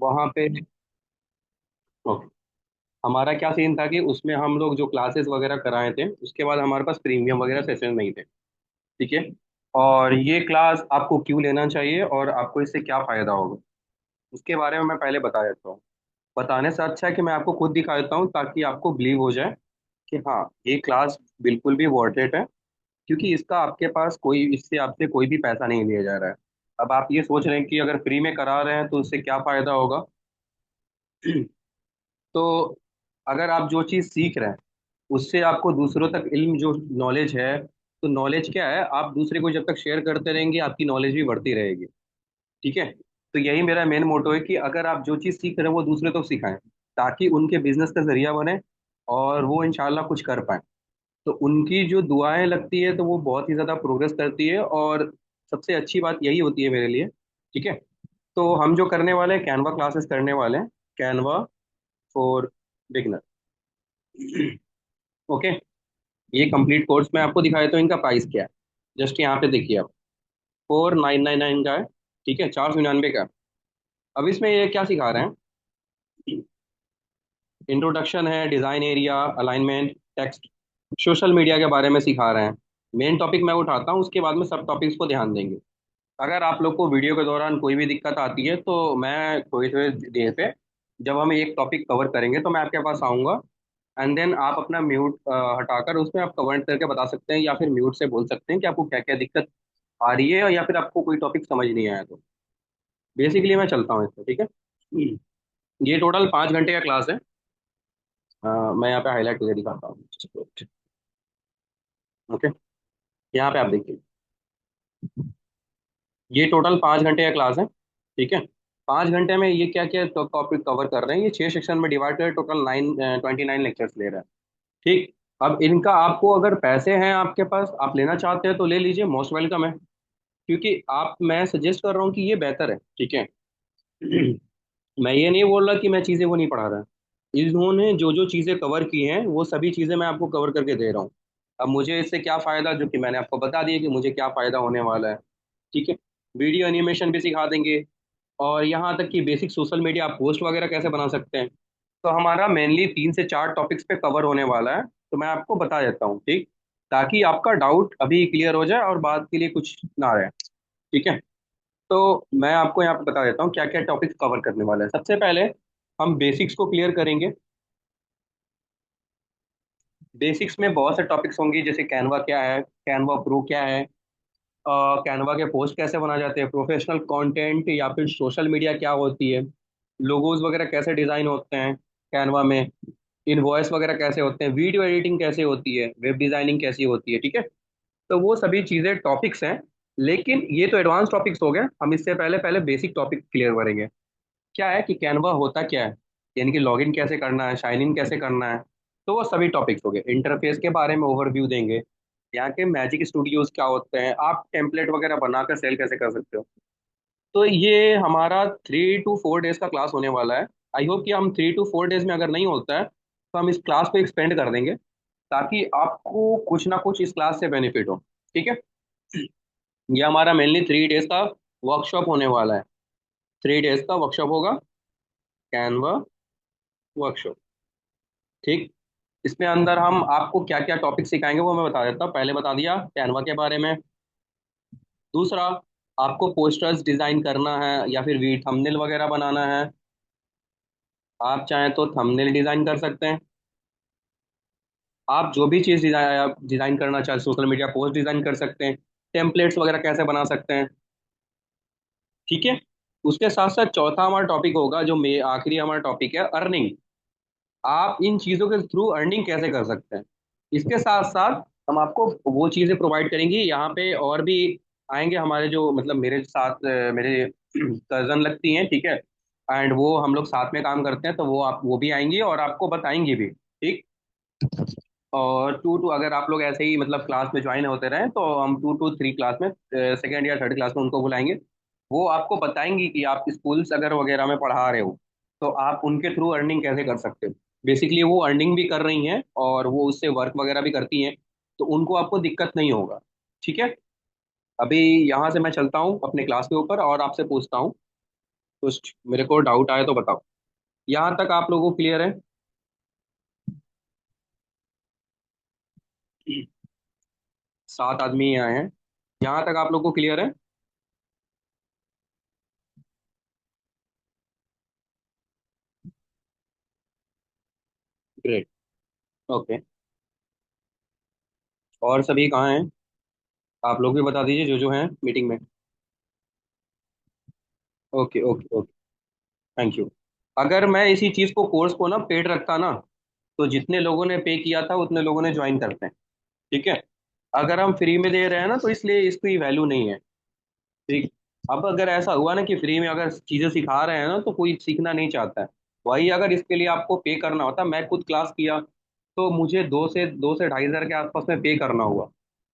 वहाँ पे ओके, हमारा क्या सीन था कि उसमें हम लोग जो क्लासेस वगैरह कराए थे उसके बाद हमारे पास प्रीमियम वगैरह सेशन नहीं थे। ठीक है। और ये क्लास आपको क्यों लेना चाहिए और आपको इससे क्या फ़ायदा होगा, उसके बारे में मैं पहले बता देता हूँ। बताने से अच्छा है कि मैं आपको खुद दिखा देता हूँ ताकि आपको बिलीव हो जाए कि हाँ, ये क्लास बिल्कुल भी वर्थ इट है। क्योंकि इसका आपके पास कोई, इससे आपसे कोई भी पैसा नहीं लिया जा रहा है। अब आप ये सोच रहे हैं कि अगर फ्री में करा रहे हैं तो उससे क्या फ़ायदा होगा। तो अगर आप जो चीज़ सीख रहे हैं उससे आपको दूसरों तक इल्म, जो नॉलेज है, तो नॉलेज क्या है, आप दूसरे को जब तक शेयर करते रहेंगे आपकी नॉलेज भी बढ़ती रहेगी। ठीक है। तो यही मेरा मेन मोटो है कि अगर आप जो चीज़ सीख रहे हैं वो दूसरे को सिखाएं ताकि उनके बिजनेस का जरिया बने और वो इंशाल्लाह कुछ कर पाए। तो उनकी जो दुआएं लगती है तो वो बहुत ही ज़्यादा प्रोग्रेस करती है, और सबसे अच्छी बात यही होती है मेरे लिए। ठीक है। तो हम जो करने वाले हैं, कैनवा क्लासेस करने वाले हैं, कैनवा फॉर बिगनर। ओके। ये कंप्लीट कोर्स मैं आपको दिखाया तो इनका प्राइस क्या है, जस्ट यहाँ पे देखिए आप। 4999 का है। ठीक है, 499 का है। अब इसमें ये क्या सिखा रहे हैं, इंट्रोडक्शन है, design area, alignment, text, social media के बारे में सिखा रहे हैं। मेन टॉपिक मैं उठाता हूँ, उसके बाद में सब टॉपिक्स को ध्यान देंगे। अगर आप लोग को वीडियो के दौरान कोई भी दिक्कत आती है तो मैं थोड़ी थोड़ी देर पे, जब हम एक टॉपिक कवर करेंगे तो मैं आपके पास आऊँगा। एंड देन आप अपना म्यूट हटाकर उसमें आप कमेंट करके बता सकते हैं, या फिर म्यूट से बोल सकते हैं कि आपको क्या क्या दिक्कत आ रही है, या फिर आपको कोई टॉपिक समझ नहीं आया तो। बेसिकली मैं चलता हूँ इससे, ठीक है। ये टोटल 5 घंटे का क्लास है। मैं यहाँ पे हाईलाइट करके दिखाता हूँ। ओके, यहाँ पे आप देखिए, ये टोटल 5 घंटे का क्लास है। ठीक है। 5 घंटे में ये क्या क्या टॉपिक कवर कर रहे हैं, ये 6 सेक्शन में डिवाइड कर टोटल 29 लेक्चर्स ले रहे हैं। ठीक। अब इनका आपको अगर पैसे हैं आपके पास, आप लेना चाहते हैं तो ले लीजिए, मोस्ट वेलकम है। क्योंकि आप, मैं सजेस्ट कर रहा हूँ कि ये बेहतर है। ठीक है। मैं ये नहीं बोल रहा कि मैं चीज़ें वो नहीं पढ़ा रहा। इन्होंने जो जो चीज़ें कवर की हैं वो सभी चीज़ें मैं आपको कवर करके दे रहा हूँ। अब मुझे इससे क्या फ़ायदा, जो कि मैंने आपको बता दिया कि मुझे क्या फ़ायदा होने वाला है। ठीक है। वीडियो एनिमेशन भी सिखा देंगे, और यहाँ तक कि बेसिक सोशल मीडिया आप पोस्ट वगैरह कैसे बना सकते हैं। तो हमारा मेनली 3 से 4 टॉपिक्स पे कवर होने वाला है। तो मैं आपको बता देता हूँ, ठीक, ताकि आपका डाउट अभी क्लियर हो जाए और बाद के लिए कुछ ना रहे। ठीक है। तो मैं आपको यहाँ पे बता देता हूँ क्या क्या टॉपिक्स कवर करने वाले हैं। सबसे पहले हम बेसिक्स को क्लियर करेंगे। बेसिक्स में बहुत से टॉपिक्स होंगे, जैसे कैनवा क्या है, कैनवा प्रो क्या है, कैनवा के पोस्ट कैसे बनाए जाते हैं, प्रोफेशनल कंटेंट या फिर सोशल मीडिया क्या होती है, लोगोज वगैरह कैसे डिजाइन होते हैं कैनवा में, इनवॉइस वगैरह कैसे होते हैं, वीडियो एडिटिंग कैसे होती है, वेब डिजाइनिंग कैसी होती है। ठीक है। तो वो सभी चीज़ें टॉपिक्स हैं। लेकिन ये तो एडवांस टॉपिक्स हो गए, हम इससे पहले पहले बेसिक टॉपिक क्लियर करेंगे। क्या है कि कैनवा होता क्या है, यानी कि लॉगिन कैसे करना है, साइन इन कैसे करना है। तो वो सभी टॉपिक्स हो गए। इंटरफेस के बारे में ओवरव्यू देंगे, यहाँ के मैजिक स्टूडियोज क्या होते हैं, आप टेम्पलेट वगैरह बनाकर सेल कैसे कर सकते हो। तो ये हमारा 3 to 4 डेज का क्लास होने वाला है। आई होप कि हम 3 to 4 डेज में अगर नहीं होता है तो हम इस क्लास को एक्सपेंड कर देंगे, ताकि आपको कुछ ना कुछ इस क्लास से बेनिफिट हो। ठीक है। ये हमारा मेनली 3 डेज का वर्कशॉप होने वाला है। 3 डेज का वर्कशॉप होगा, कैनवा वर्कशॉप। ठीक। इसमें अंदर हम आपको क्या क्या टॉपिक सिखाएंगे वो मैं बता देता हूँ। पहले बता दिया कैनवा के बारे में। दूसरा, आपको पोस्टर्स डिजाइन करना है या फिर वी थंबनेल वगैरह बनाना है, आप चाहें तो थंबनेल डिजाइन कर सकते हैं। आप जो भी चीज़ डिजाइन डिजाइन करना चाहें, सोशल मीडिया पोस्ट डिजाइन कर सकते हैं, टेम्पलेट्स वगैरह कैसे बना सकते हैं। ठीक है। उसके साथ साथ चौथा हमारा टॉपिक होगा, जो मे आखिरी हमारा टॉपिक है, अर्निंग। आप इन चीज़ों के थ्रू अर्निंग कैसे कर सकते हैं। इसके साथ साथ हम आपको वो चीज़ें प्रोवाइड करेंगे, यहाँ पे और भी आएंगे हमारे जो, मतलब मेरे साथ मेरे कजन लगती हैं। ठीक है। एंड वो हम लोग साथ में काम करते हैं, तो वो भी आएंगी और आपको बताएंगी भी। ठीक। और टू टू अगर आप लोग ऐसे ही मतलब क्लास में ज्वाइन होते रहे तो हम 2 to 3 क्लास में, सेकेंड या थर्ड क्लास में उनको बुलाएंगे। वो आपको बताएंगी कि आप स्कूल्स अगर वगैरह में पढ़ा रहे हो तो आप उनके थ्रू अर्निंग कैसे कर सकते हो। बेसिकली वो अर्निंग भी कर रही हैं और वो उससे वर्क वगैरह भी करती हैं, तो उनको आपको दिक्कत नहीं होगा। ठीक है। अभी यहाँ से मैं चलता हूँ अपने क्लास के ऊपर और आपसे पूछता हूँ। कुछ मेरे को डाउट आए तो बताओ। यहाँ तक आप लोगों को क्लियर है? 7 आदमी यहाँ हैं। यहाँ तक आप लोगों को क्लियर है? ग्रेट। ओके। और सभी कहाँ हैं? आप लोग भी बता दीजिए जो हैं मीटिंग में। Okay okay okay. Thank you. अगर मैं इसी चीज़ को कोर्स को ना पेड रखता ना, तो जितने लोगों ने पे किया था उतने लोगों ने ज्वाइन करते हैं। ठीक है। अगर हम फ्री में दे रहे हैं ना, तो इसलिए इसकी वैल्यू नहीं है। ठीक। अब अगर ऐसा हुआ ना कि फ्री में अगर चीज़ें सिखा रहे हैं ना, तो कोई सीखना नहीं चाहता है। वही अगर इसके लिए आपको पे करना होता, मैं खुद क्लास किया तो मुझे 2 से 2 से 2.5 हज़ार के आसपास में पे करना हुआ।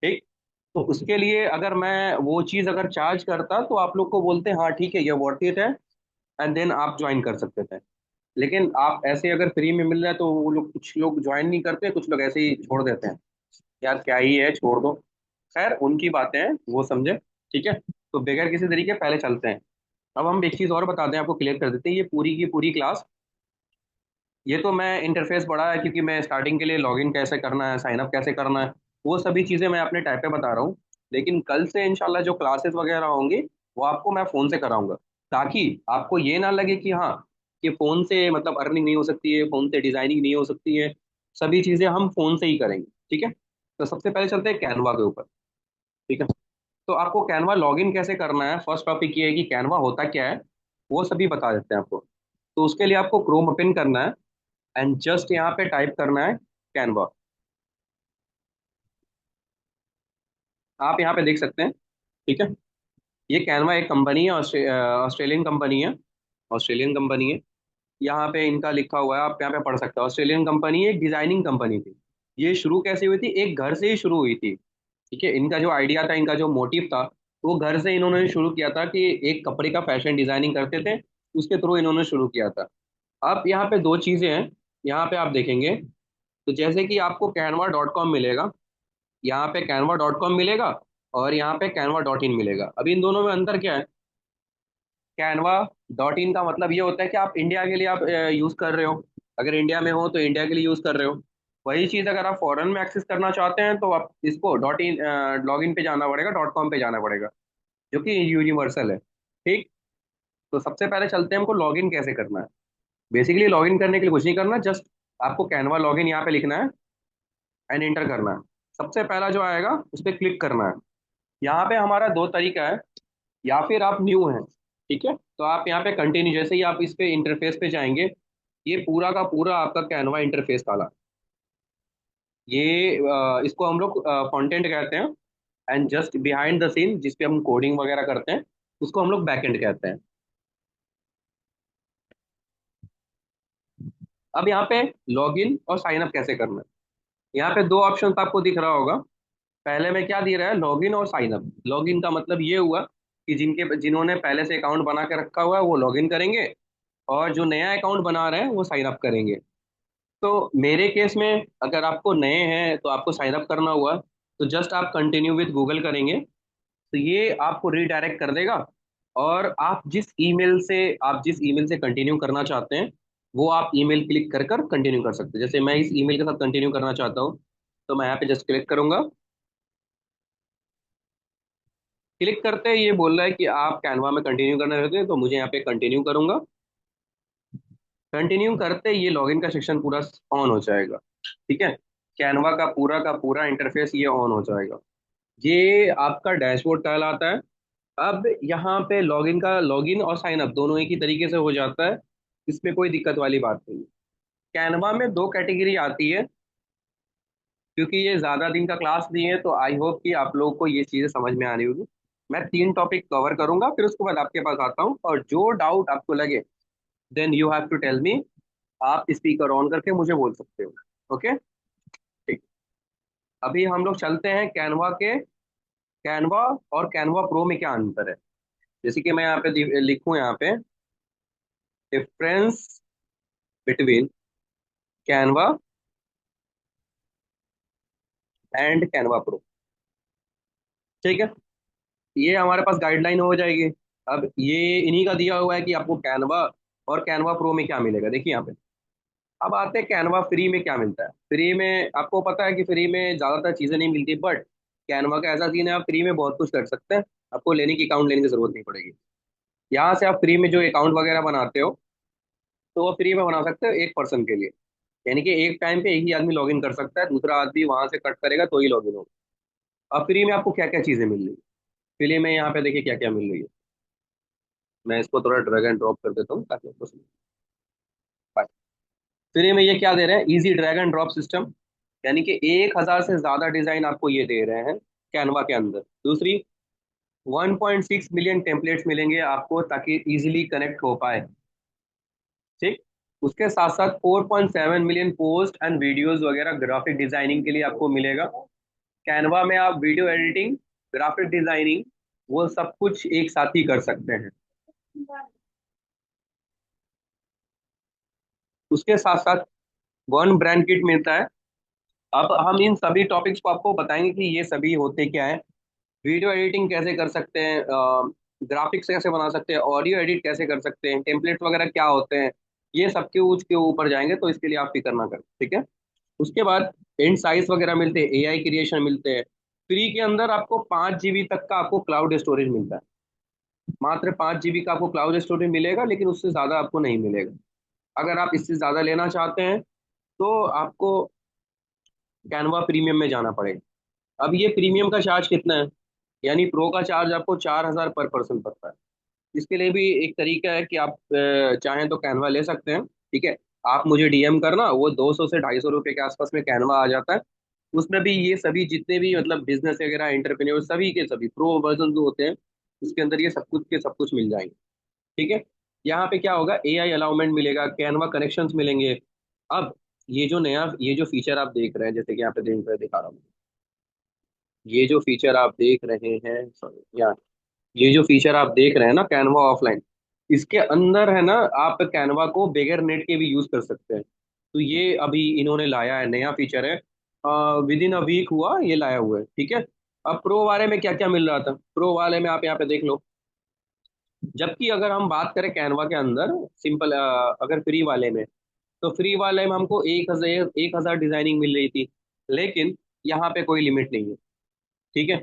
ठीक। तो उसके लिए अगर मैं वो चीज़ अगर चार्ज करता, तो आप लोग को बोलते हाँ ठीक है, ये वर्थ इट है, एंड देन आप ज्वाइन कर सकते थे। लेकिन आप ऐसे अगर फ्री में मिल रहा है तो वो लोग, कुछ लोग ज्वाइन नहीं करते, कुछ लोग ऐसे ही छोड़ देते हैं। यार क्या ही है, छोड़ दो। खैर उनकी बातें हैं, वो समझे। ठीक है। तो बगैर किसी तरीके पहले चलते हैं। अब हम एक चीज़ और बता दें, आपको क्लियर कर देते हैं, ये पूरी की पूरी क्लास, ये तो मैं इंटरफेस बढ़ा है क्योंकि मैं स्टार्टिंग के लिए लॉगिन कैसे करना है, साइन अप कैसे करना है, वो सभी चीज़ें मैं अपने टाइप पे बता रहा हूँ। लेकिन कल से इंशाल्लाह जो क्लासेस वगैरह होंगी, वो आपको मैं फ़ोन से कराऊंगा, ताकि आपको ये ना लगे कि हाँ, कि फ़ोन से मतलब अर्निंग नहीं हो सकती है, फ़ोन से डिज़ाइनिंग नहीं हो सकती है। सभी चीज़ें हम फ़ोन से ही करेंगे। ठीक है। तो सबसे पहले चलते हैं कैनवा के ऊपर। ठीक है। तो आपको कैनवा लॉगिन कैसे करना है, फर्स्ट टॉपिक ये है कि कैनवा होता क्या है, वो सभी बता देते हैं आपको। तो उसके लिए आपको क्रोम ओपन करना है, एंड जस्ट यहाँ पे टाइप करना है कैनवा। आप यहाँ पे देख सकते हैं। ठीक है। ये कैनवा एक कंपनी है, ऑस्ट्रेलियन कंपनी है। ऑस्ट्रेलियन कंपनी है। यहाँ पे इनका लिखा हुआ है, आप यहाँ पे पढ़ सकते हो। ऑस्ट्रेलियन कंपनी है, एक डिजाइनिंग कंपनी थी। ये शुरू कैसे हुई थी? एक घर से ही शुरू हुई थी। ठीक है। इनका जो आइडिया था, इनका जो मोटिव था, वो घर से इन्होंने शुरू किया था कि एक कपड़े का फैशन डिजाइनिंग करते थे, उसके थ्रू इन्होंने शुरू किया था। अब यहाँ पे दो चीजें हैं। यहाँ पे आप देखेंगे, तो जैसे कि आपको canva.com मिलेगा, यहाँ पे canva.com मिलेगा, और यहाँ पे canva.in मिलेगा। अब इन दोनों में अंतर क्या है? canva.in का मतलब ये होता है कि आप इंडिया के लिए आप यूज कर रहे हो। अगर इंडिया में हो तो इंडिया के लिए यूज कर रहे हो। वही चीज अगर आप फॉरेन में एक्सेस करना चाहते हैं, तो आप इसको डॉट इन लॉग इन पे जाना पड़ेगा, .com पे जाना पड़ेगा, जो कि यूनिवर्सल है। ठीक। तो सबसे पहले चलते हैं, हमको लॉग इन कैसे करना है। बेसिकली लॉग इन करने के लिए कुछ नहीं करना, जस्ट आपको कैनवा लॉग इन यहाँ पे लिखना है, एंड इंटर करना है। सबसे पहला जो आएगा उस पर क्लिक करना है। यहाँ पे हमारा दो तरीका है, या फिर आप न्यू हैं। ठीक है। तो आप यहाँ पे कंटिन्यू, जैसे ही आप इस पे इंटरफेस पे जाएंगे, ये पूरा का पूरा आपका कैनवा इंटरफेस वाला, ये इसको हम लोग फ्रंट एंड कहते हैं। And just behind the scene जिसपे हम कोडिंग वगैरह करते हैं, उसको हम लोग बैक एंड कहते हैं। अब यहाँ पे लॉग इन और साइन अप कैसे करना है। यहाँ पे दो ऑप्शन आपको दिख रहा होगा। पहले में क्या दिख रहा है? लॉगिन और साइन अप। लॉगिन का मतलब ये हुआ कि जिन्होंने पहले से अकाउंट बना के रखा हुआ है वो लॉगिन करेंगे, और जो नया अकाउंट बना रहे हैं वो साइन अप करेंगे। तो मेरे केस में अगर आपको नए हैं तो आपको साइन अप करना हुआ, तो जस्ट आप कंटिन्यू विद गूगल करेंगे, तो ये आपको रीडायरेक्ट कर देगा। और आप जिस ईमेल से कंटिन्यू करना चाहते हैं, वो आप ईमेल क्लिक कर कर कंटिन्यू कर सकते हैं। जैसे मैं इस ईमेल के साथ कंटिन्यू करना चाहता हूँ, तो मैं यहाँ पे जस्ट क्लिक करूंगा। क्लिक करते ही ये बोल रहा है कि आप कैनवा में कंटिन्यू करना चाहते हैं, तो मुझे यहाँ पे कंटिन्यू करूंगा। कंटिन्यू करते ही ये लॉगिन का सेक्शन पूरा ऑन हो जाएगा। ठीक है। कैनवा का पूरा इंटरफेस ये ऑन हो जाएगा। ये आपका डैशबोर्ड कहलाता है। अब यहाँ पे लॉगिन और साइन अप दोनों एक ही तरीके से हो जाता है। इसमें कोई दिक्कत वाली बात नहीं है। कैनवा में दो कैटेगरी आती है। क्योंकि ये ज़्यादा दिन का क्लास नहीं है, तो आई होप कि आप लोगों को ये चीज़ें समझ में आ रही होगी। मैं 3 टॉपिक कवर करूंगा, फिर उसके बाद आपके पास आता हूँ, और जो डाउट आपको लगे, then you have to tell me. आप स्पीकर ऑन करके मुझे बोल सकते हो। ओके। ठीक। अभी हम लोग चलते हैं कैनवा और कैनवा प्रो में क्या अंतर है। जैसे कि मैं यहाँ पे लिखूँ यहाँ पे, difference between Canva and Canva pro. ठीक है। ये हमारे पास गाइडलाइन हो जाएगी। अब ये इन्हीं का दिया हुआ है कि आपको कैनवा और कैनवा प्रो में क्या मिलेगा, देखिए यहाँ पे। अब आते हैं कैनवा फ्री में क्या मिलता है। फ्री में आपको पता है कि फ्री में ज़्यादातर चीज़ें नहीं मिलती, बट कैनवा का ऐसा सीन है, आप फ्री में बहुत कुछ कर सकते हैं। आपको लेने की अकाउंट लेने की जरूरत नहीं पड़ेगी। यहाँ से आप फ्री में जो अकाउंट वगैरह बनाते हो, तो वो फ्री में बना सकते हो एक पर्सन के लिए। यानी कि एक टाइम पे एक ही आदमी लॉगिन कर सकता है, दूसरा आदमी वहां से कट करेगा तो ही लॉगिन होगा। अब फ्री में आपको क्या क्या चीज़ें मिल रही है, फ्री में यहाँ पे देखिए क्या क्या मिल रही है। मैं इसको थोड़ा ड्रैग एंड ड्रॉप कर देता हूँ ताकि आपको समझ पाए। फ्री में ये क्या दे रहे हैं, easy drag and drop system. यानी कि 1,000 से ज्यादा डिजाइन आपको ये दे रहे हैं कैनवा के अंदर। दूसरी, 1.6 मिलियन टेम्पलेट्स मिलेंगे आपको ताकि इजीली कनेक्ट हो पाए। ठीक। उसके साथ साथ 4.7 मिलियन पोस्ट एंड वीडियोस वगैरह ग्राफिक डिजाइनिंग के लिए आपको मिलेगा। कैनवा में आप वीडियो एडिटिंग, ग्राफिक डिजाइनिंग, वो सब कुछ एक साथ ही कर सकते हैं। उसके साथ साथ वन ब्रांड किट मिलता है। अब हम इन सभी टॉपिक्स को आपको बताएंगे कि ये सभी होते क्या है। वीडियो एडिटिंग कैसे कर सकते हैं, ग्राफिक्स कैसे बना सकते हैं, ऑडियो एडिट कैसे कर सकते हैं, टेम्पलेट वगैरह क्या होते हैं, ये सबके के ऊपर जाएंगे, तो इसके लिए आप फिक्र ना करें, ठीक है। उसके बाद इन साइज वगैरह मिलते हैं, एआई क्रिएशन मिलते हैं। फ्री के अंदर आपको 5 GB तक का आपको क्लाउड स्टोरेज मिलता है। मात्र 5 GB का आपको क्लाउड स्टोरेज मिलेगा, लेकिन उससे ज़्यादा आपको नहीं मिलेगा। अगर आप इससे ज़्यादा लेना चाहते हैं तो आपको कैनवा प्रीमियम में जाना पड़ेगा। अब ये प्रीमियम का चार्ज कितना है, यानी प्रो का चार्ज आपको 4,000 पर पर्सन पड़ता है। इसके लिए भी एक तरीका है कि आप चाहें तो कैनवा ले सकते हैं, ठीक है। आप मुझे डीएम करना, वो 200 से 250 रुपये के आसपास में कैनवा आ जाता है। उसमें भी ये सभी जितने भी मतलब बिजनेस वगैरह एंटरप्रेन्योर सभी के सभी प्रो वर्जन जो होते हैं, उसके अंदर ये सब कुछ के सब कुछ मिल जाएंगे, ठीक है। यहाँ पे क्या होगा, एआई अलाउमेंट मिलेगा, कैनवा कनेक्शंस मिलेंगे। अब ये जो फीचर आप देख रहे हैं, जैसे कि यहाँ पे दिखा रहा हूँ, ये जो फीचर आप देख रहे हैं, सॉरी यार, ये जो फीचर आप देख रहे हैं ना कैनवा ऑफलाइन, इसके अंदर है ना, आप कैनवा को बगैर नेट के भी यूज कर सकते हैं। तो ये अभी इन्होंने लाया है, नया फीचर है। विद इन अ वीक हुआ ये लाया हुआ है, ठीक है। अब प्रो वाले में क्या क्या मिल रहा था, प्रो वाले में आप यहाँ पे देख लो। जबकि अगर हम बात करें कैनवा के अंदर सिंपल, अगर फ्री वाले में, तो फ्री वाले में हमको 1,000 डिजाइनिंग मिल रही थी। लेकिन यहाँ पे कोई लिमिट नहीं है, ठीक है।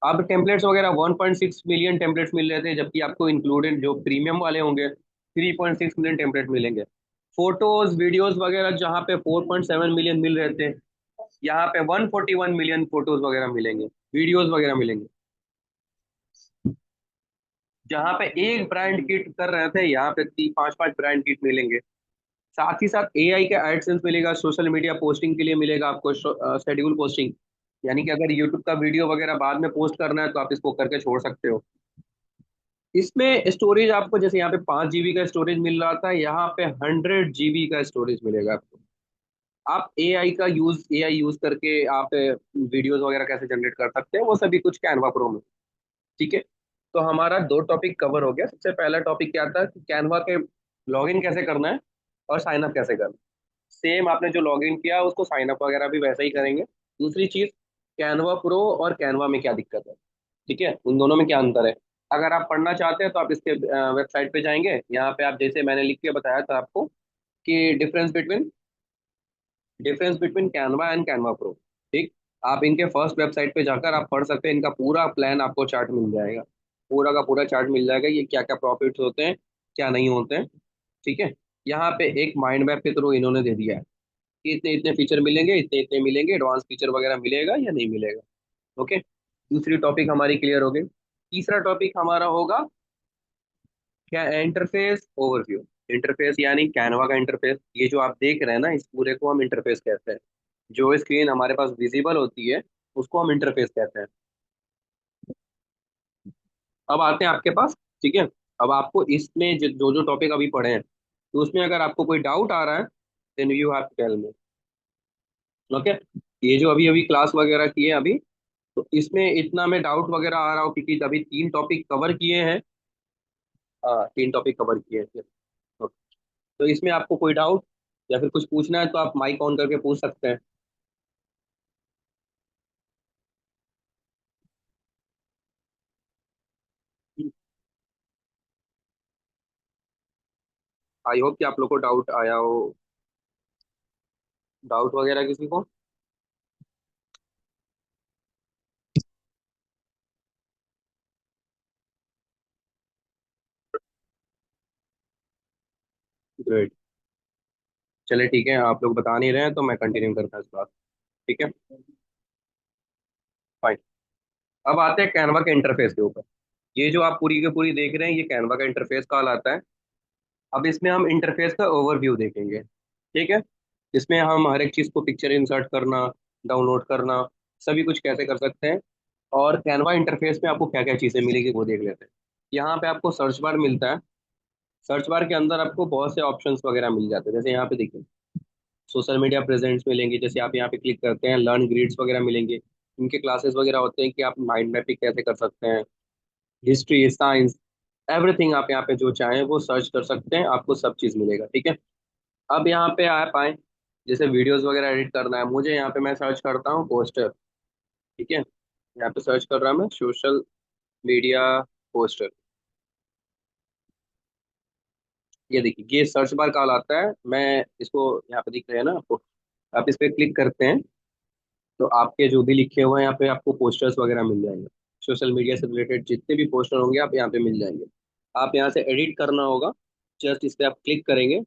अब टेम्पलेट्स वगैरह 1.6 मिलियन टेम्पलेट्स मिल रहे थे, जबकि आपको इंक्लूडेड जो प्रीमियम वाले होंगे 3.6 मिलियन टेम्पलेट मिलेंगे। फोटोज वीडियोस वगैरह जहाँ पे 4.7 मिलियन मिल रहे थे, यहाँ पे 141 मिलियन फोटोज वगैरह मिलेंगे, वीडियोस वगैरह मिलेंगे। जहाँ पे एक ब्रांड किट कर रहे थे, यहाँ पे 5-5 ब्रांड किट मिलेंगे। साथ ही साथ एआई का एडसेंस मिलेगा, सोशल मीडिया पोस्टिंग के लिए मिलेगा आपको शेड्यूल पोस्टिंग। यानी कि अगर यूट्यूब का वीडियो वगैरह बाद में पोस्ट करना है तो आप इसको करके छोड़ सकते हो। इसमें स्टोरेज आपको, जैसे यहाँ पे 5 GB का स्टोरेज मिल रहा था, यहाँ पे 100 GB का स्टोरेज मिलेगा आपको। आप एआई यूज करके आप वीडियोस वगैरह कैसे जनरेट कर सकते हैं, वो सभी कुछ कैनवा प्रो में, ठीक है। तो हमारा 2 टॉपिक कवर हो गया। सबसे पहला टॉपिक क्या था कि कैनवा के लॉगिन कैसे करना है और साइन अप कैसे करना है। सेम आपने जो लॉगिन किया उसको साइन अप वगैरह भी वैसा ही करेंगे। दूसरी चीज, कैनवा प्रो और कैनवा में क्या दिक्कत है, ठीक है, उन दोनों में क्या अंतर है। अगर आप पढ़ना चाहते हैं तो आप इसके वेबसाइट पे जाएंगे, यहाँ पे आप जैसे मैंने लिख के बताया था आपको कि difference between Canva and Canva pro, ठीक। आप इनके फर्स्ट वेबसाइट पे जाकर आप पढ़ सकते हैं, इनका पूरा प्लान आपको चार्ट मिल जाएगा। पूरा का पूरा चार्ट मिल जाएगा, ये क्या क्या प्रॉफिट्स होते हैं, क्या नहीं होते हैं, ठीक है। यहाँ पे एक माइंड मैप के थ्रू इन्होंने दे दिया है कि इतने इतने फीचर मिलेंगे, इतने इतने मिलेंगे, एडवांस फीचर वगैरह मिलेगा या नहीं मिलेगा। ओके। दूसरी टॉपिक हमारी क्लियर हो गई। तीसरा टॉपिक हमारा होगा क्या, इंटरफेस ओवरव्यू। इंटरफेस यानी कैनवा का इंटरफेस, ये जो आप देख रहे हैं ना, इस पूरे को हम इंटरफेस कहते हैं। जो स्क्रीन हमारे पास विजिबल होती है उसको हम इंटरफेस कहते हैं। अब आते हैं आपके पास, ठीक है। अब आपको इसमें जो जो टॉपिक अभी पढ़े हैं, तो उसमें अगर आपको कोई डाउट आ रहा है, then you have to tell me. Okay. ये जो अभी अभी क्लास वगैरह की है अभी, तो इसमें इतना में डाउट वगैरह आ रहा हो, क्योंकि अभी 3 टॉपिक कवर किए हैं। 3 टॉपिक कवर किए हैं। Okay. तो इसमें आपको कोई डाउट या फिर कुछ पूछना है तो आप माइक ऑन करके पूछ सकते हैं। आई होप कि आप लोग को डाउट आया हो। डाउट वगैरह किसी को? ग्रेट। चलिए ठीक है, आप लोग बता नहीं रहे हैं तो मैं कंटिन्यू करता हूँ इस बात। ठीक है, फाइन। अब आते हैं कैनवा के इंटरफेस के ऊपर। ये जो आप पूरी की पूरी देख रहे हैं ये कैनवा का इंटरफेस कॉल आता है। अब इसमें हम इंटरफेस का ओवरव्यू देखेंगे। ठीक है, इसमें हम हर एक चीज़ को पिक्चर इंसर्ट करना, डाउनलोड करना, सभी कुछ कैसे कर सकते हैं। और कैनवा इंटरफेस में आपको क्या क्या चीज़ें मिलेगी वो देख लेते हैं। यहाँ पे आपको सर्च बार मिलता है। सर्च बार के अंदर आपको बहुत से ऑप्शंस वगैरह मिल जाते हैं, जैसे यहाँ पे देखिए सोशल मीडिया प्रेजेंट्स मिलेंगे, जैसे आप यहाँ पे क्लिक करते हैं लर्न ग्रिड्स वगैरह मिलेंगे। इनके क्लासेस वगैरह होते हैं कि आप माइंड मैपिंग कैसे कर सकते हैं, हिस्ट्री, साइंस, एवरीथिंग आप यहाँ पे जो चाहें वो सर्च कर सकते हैं, आपको सब चीज़ मिलेगा। ठीक है, अब यहाँ पे आप आए, जैसे वीडियोस वगैरह एडिट करना है मुझे, यहाँ पे मैं सर्च करता हूँ पोस्टर। ठीक है, यहाँ पे सर्च कर रहा हूँ मैं सोशल मीडिया पोस्टर। ये देखिए ये सर्च बार कॉल आता है, मैं इसको, यहाँ पे दिख रहे हैं ना आपको, आप इस पे क्लिक करते हैं तो आपके जो भी लिखे हुए हैं यहाँ पे आपको पोस्टर्स वगैरह मिल जाएंगे। सोशल मीडिया से रिलेटेड जितने भी पोस्टर होंगे आप यहाँ पे मिल जाएंगे। आप यहाँ से एडिट करना होगा, जस्ट इस पे आप क्लिक करेंगे,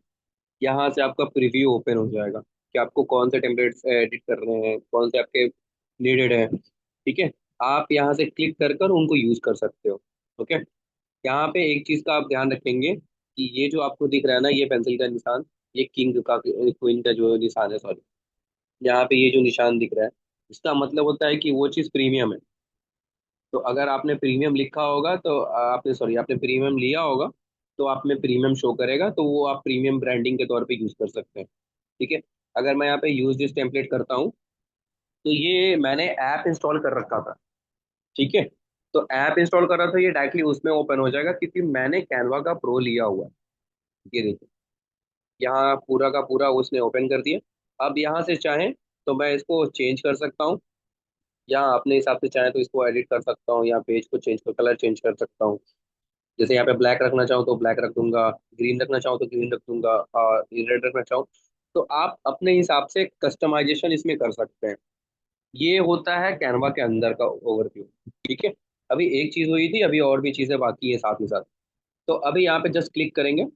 यहाँ से आपका प्रीव्यू ओपन हो जाएगा कि आपको कौन से टेम्पलेट्स एडिट करने हैं, कौन से आपके नीडेड हैं। ठीक है, आप यहाँ से क्लिक कर कर उनको यूज कर सकते हो। ओके, यहाँ पे एक चीज का आप ध्यान रखेंगे कि ये जो आपको दिख रहा है ना ये पेंसिल का निशान, ये किंग का, क्वीन का जो निशान है, सॉरी, यहाँ पे ये जो निशान दिख रहा है इसका मतलब होता है कि वो चीज़ प्रीमियम है। तो अगर आपने प्रीमियम लिखा होगा तो आपने, सॉरी, आपने प्रीमियम लिया होगा तो आप में प्रीमियम शो करेगा, तो वो आप प्रीमियम ब्रांडिंग के तौर पे यूज कर सकते हैं। ठीक है, अगर मैं यहाँ पे यूज दिस टेम्पलेट करता हूँ तो ये मैंने ऐप इंस्टॉल कर रखा था। ठीक है, तो ऐप इंस्टॉल कर रहा था, ये डायरेक्टली उसमें ओपन हो जाएगा क्योंकि मैंने कैनवा का प्रो लिया हुआ है। ये देखिए यहाँ पूरा का पूरा उसने ओपन कर दिया। अब यहाँ से चाहें तो मैं इसको चेंज कर सकता हूँ, या अपने हिसाब से चाहे तो इसको एडिट कर सकता हूँ, या पेज को चेंज कर, कलर चेंज कर सकता हूँ। जैसे यहाँ पे ब्लैक रखना चाहूँ तो ब्लैक रख दूंगा, ग्रीन रखना चाहूँ तो ग्रीन रख दूंगा, और रेड रखना चाहूँ तो आप अपने हिसाब से कस्टमाइजेशन इसमें कर सकते हैं। ये होता है कैनवा के अंदर का ओवरव्यू। ठीक है, अभी एक चीज़ हुई थी, अभी और भी चीज़ें बाकी है साथ ही साथ। तो अभी यहाँ पे जस्ट क्लिक करेंगे,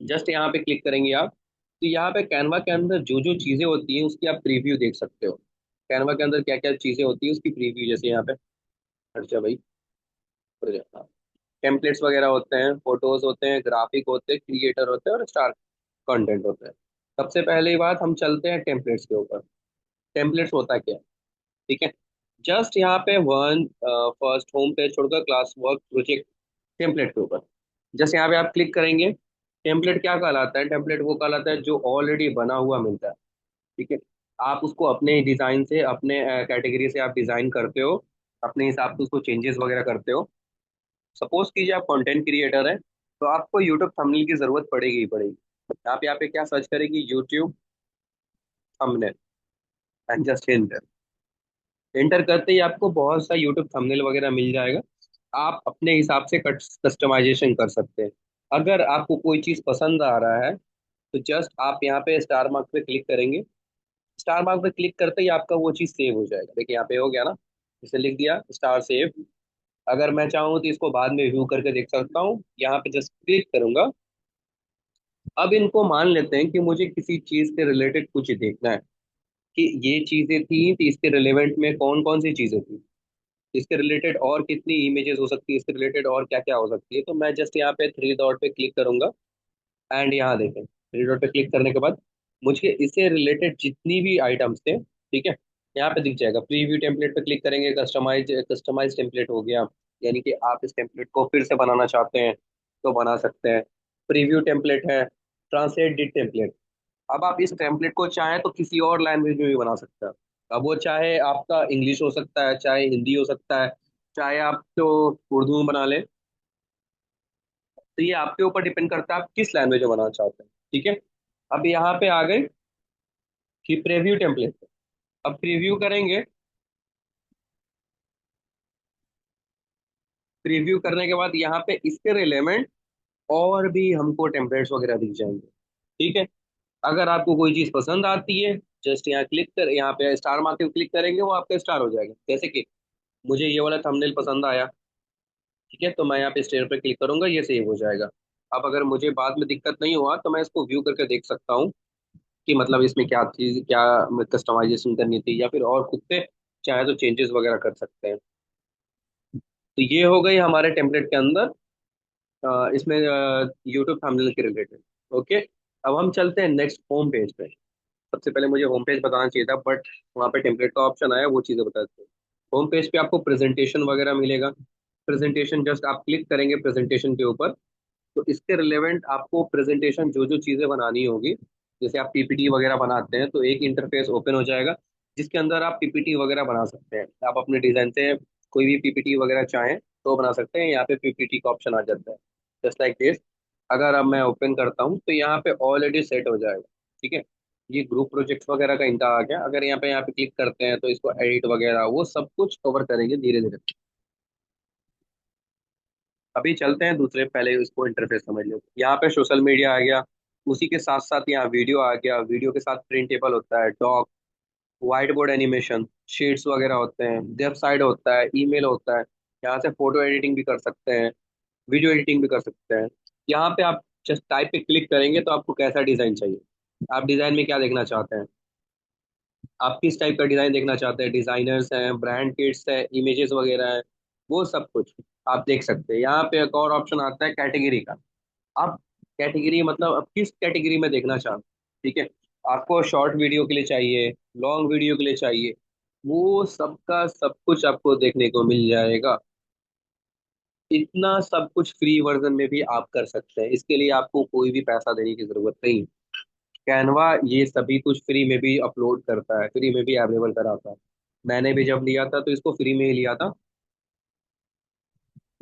जस्ट यहाँ पे क्लिक करेंगे आप, तो यहाँ पे कैनवा के अंदर जो जो चीज़ें होती हैं उसकी आप प्रीव्यू देख सकते हो। कैनवा के अंदर क्या क्या चीज़ें होती है उसकी प्रीव्यू, जैसे यहाँ पे, अच्छा भाई, टेम्पलेट्स वगैरह होते हैं, फोटोज होते हैं, ग्राफिक होते हैं, क्रिएटर होते हैं और स्टार कंटेंट होता है। सबसे पहले बात हम चलते हैं टेम्पलेट्स के ऊपर। टेम्पलेट्स होता क्या है? ठीक है, जस्ट यहाँ पे वन, फर्स्ट होम पेज छोड़कर क्लास वर्क प्रोजेक्ट, टेम्पलेट के ऊपर जस्ट यहाँ पे आप क्लिक करेंगे। टेम्पलेट क्या कहलाता है? टेम्पलेट वो कहलाता है जो ऑलरेडी बना हुआ मिलता है। ठीक है, आप उसको अपने डिज़ाइन से, अपने कैटेगरी से आप डिज़ाइन करते हो, अपने हिसाब से उसको चेंजेस वगैरह करते हो। सपोज कीजिए आप कंटेंट क्रिएटर है तो आपको यूट्यूब थंबनेल की जरूरत पड़ेगी ही पड़ेगी। आप यहाँ पे क्या सर्च करेगी? YouTube thumbnail, and just enter. Enter करते ही आपको बहुत सा यूट्यूब थंबनेल वगैरह मिल जाएगा। आप अपने हिसाब से कस्टमाइजेशन कर सकते हैं। अगर आपको कोई चीज़ पसंद आ रहा है तो जस्ट आप यहाँ पे स्टार मार्क पे क्लिक करेंगे। स्टार मार्क पे क्लिक करते ही आपका वो चीज़ सेव हो जाएगा। देखिए यहाँ पे हो गया ना, इसे लिख दिया स्टार सेव। अगर मैं चाहूँ तो इसको बाद में व्यू करके देख सकता हूँ, यहाँ पे जस्ट क्लिक करूंगा। अब इनको मान लेते हैं कि मुझे किसी चीज से रिलेटेड कुछ देखना है, कि ये चीजें थी तो इसके रिलेवेंट में कौन कौन सी चीजें थी, इसके रिलेटेड और कितनी इमेजेस हो सकती है, इसके रिलेटेड और क्या क्या हो सकती है। तो मैं जस्ट यहाँ पे थ्री डॉट पे क्लिक करूंगा, एंड यहाँ देखें थ्री डॉट पे क्लिक करने के बाद मुझे इससे रिलेटेड जितनी भी आइटम्स थे, ठीक है, यहाँ पे दिख जाएगा। प्रीव्यू टेम्पलेट पे क्लिक करेंगे, कस्टमाइज टेम्पलेट हो गया, यानी कि आप इस टेम्पलेट को फिर से बनाना चाहते हैं तो बना सकते हैं। प्रीव्यू टेम्पलेट है, ट्रांसलेट डिट टेम्पलेट। अब आप इस टेम्पलेट को चाहें तो किसी और लैंग्वेज में भी बना सकते हैं। अब वो चाहे आपका इंग्लिश हो सकता है, चाहे हिंदी हो सकता है, चाहे आप तो उर्दू में बना लें। तो ये आपके ऊपर डिपेंड करता है आप किस लैंग्वेज में बनाना चाहते हैं। ठीक है, अब यहाँ पे आ गए कि प्रीव्यू टेम्पलेट। अब प्रीव्यू करेंगे, प्रीव्यू करने के बाद यहाँ पे इसके रिलेवेंट और भी हमको टेम्पलेट्स वगैरह दिख जाएंगे। ठीक है। अगर आपको कोई चीज़ पसंद आती है, जस्ट यहाँ क्लिक कर, यहाँ पे स्टार मार्क पे क्लिक करेंगे, वो आपका स्टार हो जाएगा। जैसे कि मुझे ये वाला थंबनेल पसंद आया, ठीक है, तो मैं यहाँ पे स्टेयर पे क्लिक करूंगा, ये सेव हो जाएगा। अब अगर मुझे बाद में दिक्कत नहीं हुआ तो मैं इसको व्यू करके देख सकता हूँ कि मतलब इसमें क्या चीज़, क्या कस्टमाइजेशन करनी थी, या फिर और खुद से चाहे तो चेंजेस वगैरह कर सकते हैं। तो ये हो गई हमारे टेम्पलेट के अंदर इसमें यूट्यूब थंबनेल के रिलेटेड। ओके। अब हम चलते हैं नेक्स्ट होम पेज पे। सबसे पहले मुझे होम पेज बताना चाहिए था, बट वहाँ पे टेम्पलेट का ऑप्शन आया, वो चीज़ें बता देते हैं। होम पेज पे आपको प्रेजेंटेशन वगैरह मिलेगा। प्रेजेंटेशन जस्ट आप क्लिक करेंगे प्रेजेंटेशन के ऊपर, तो इसके रिलेवेंट आपको प्रेजेंटेशन जो जो चीज़ें बनानी होगी, जैसे आप पीपीटी वगैरह बनाते हैं तो एक इंटरफेस ओपन हो जाएगा, जिसके अंदर आप पीपीटी वगैरह बना सकते हैं। आप अपने डिजाइन से कोई भी पीपीटी वगैरह चाहें तो बना सकते हैं। यहाँ पे पीपीटी का ऑप्शन आ जाता है, जस्ट लाइक दिस। अगर अब मैं ओपन करता हूँ तो यहाँ पे ऑलरेडी सेट हो जाएगा। ठीक है। ये ग्रुप प्रोजेक्ट्स वगैरह का इनका आ गया। अगर यहाँ पे क्लिक करते हैं तो इसको एडिट वगैरह वो सब कुछ कवर करेंगे धीरे धीरे। अभी चलते हैं दूसरे, पहले इसको इंटरफेस समझ लो। यहाँ पे सोशल मीडिया आ गया, उसी के साथ साथ यहाँ वीडियो आ गया। वीडियो के साथ प्रिंटेबल होता है, doc, white board animation, sheets वगैरह होते हैं, वेबसाइट होता है, ईमेल होता है। यहाँ से फोटो एडिटिंग भी कर सकते हैं, वीडियो एडिटिंग भी कर सकते हैं। यहाँ पे आप जस्ट टाइप पे क्लिक करेंगे तो आपको कैसा डिजाइन चाहिए, आप डिजाइन में क्या देखना चाहते हैं, आप किस टाइप का डिजाइन देखना चाहते हैं, डिजाइनर्स हैं, ब्रांड किट्स है, इमेजेस वगैरह है, वो सब कुछ आप देख सकते हैं। यहाँ पे एक और ऑप्शन आता है कैटेगरी का। आप कैटेगरी मतलब आप किस कैटेगरी में देखना चाहते हैं। ठीक है। आपको शॉर्ट वीडियो के लिए चाहिए, लॉन्ग वीडियो के लिए चाहिए, वो सबका सब कुछ आपको देखने को मिल जाएगा। इतना सब कुछ फ्री वर्जन में भी आप कर सकते हैं, इसके लिए आपको कोई भी पैसा देने की जरूरत नहीं। कैनवा ये सभी कुछ फ्री में भी अपलोड करता है, फ्री में भी अवेलेबल कराता है। मैंने भी जब लिया था तो इसको फ्री में ही लिया था,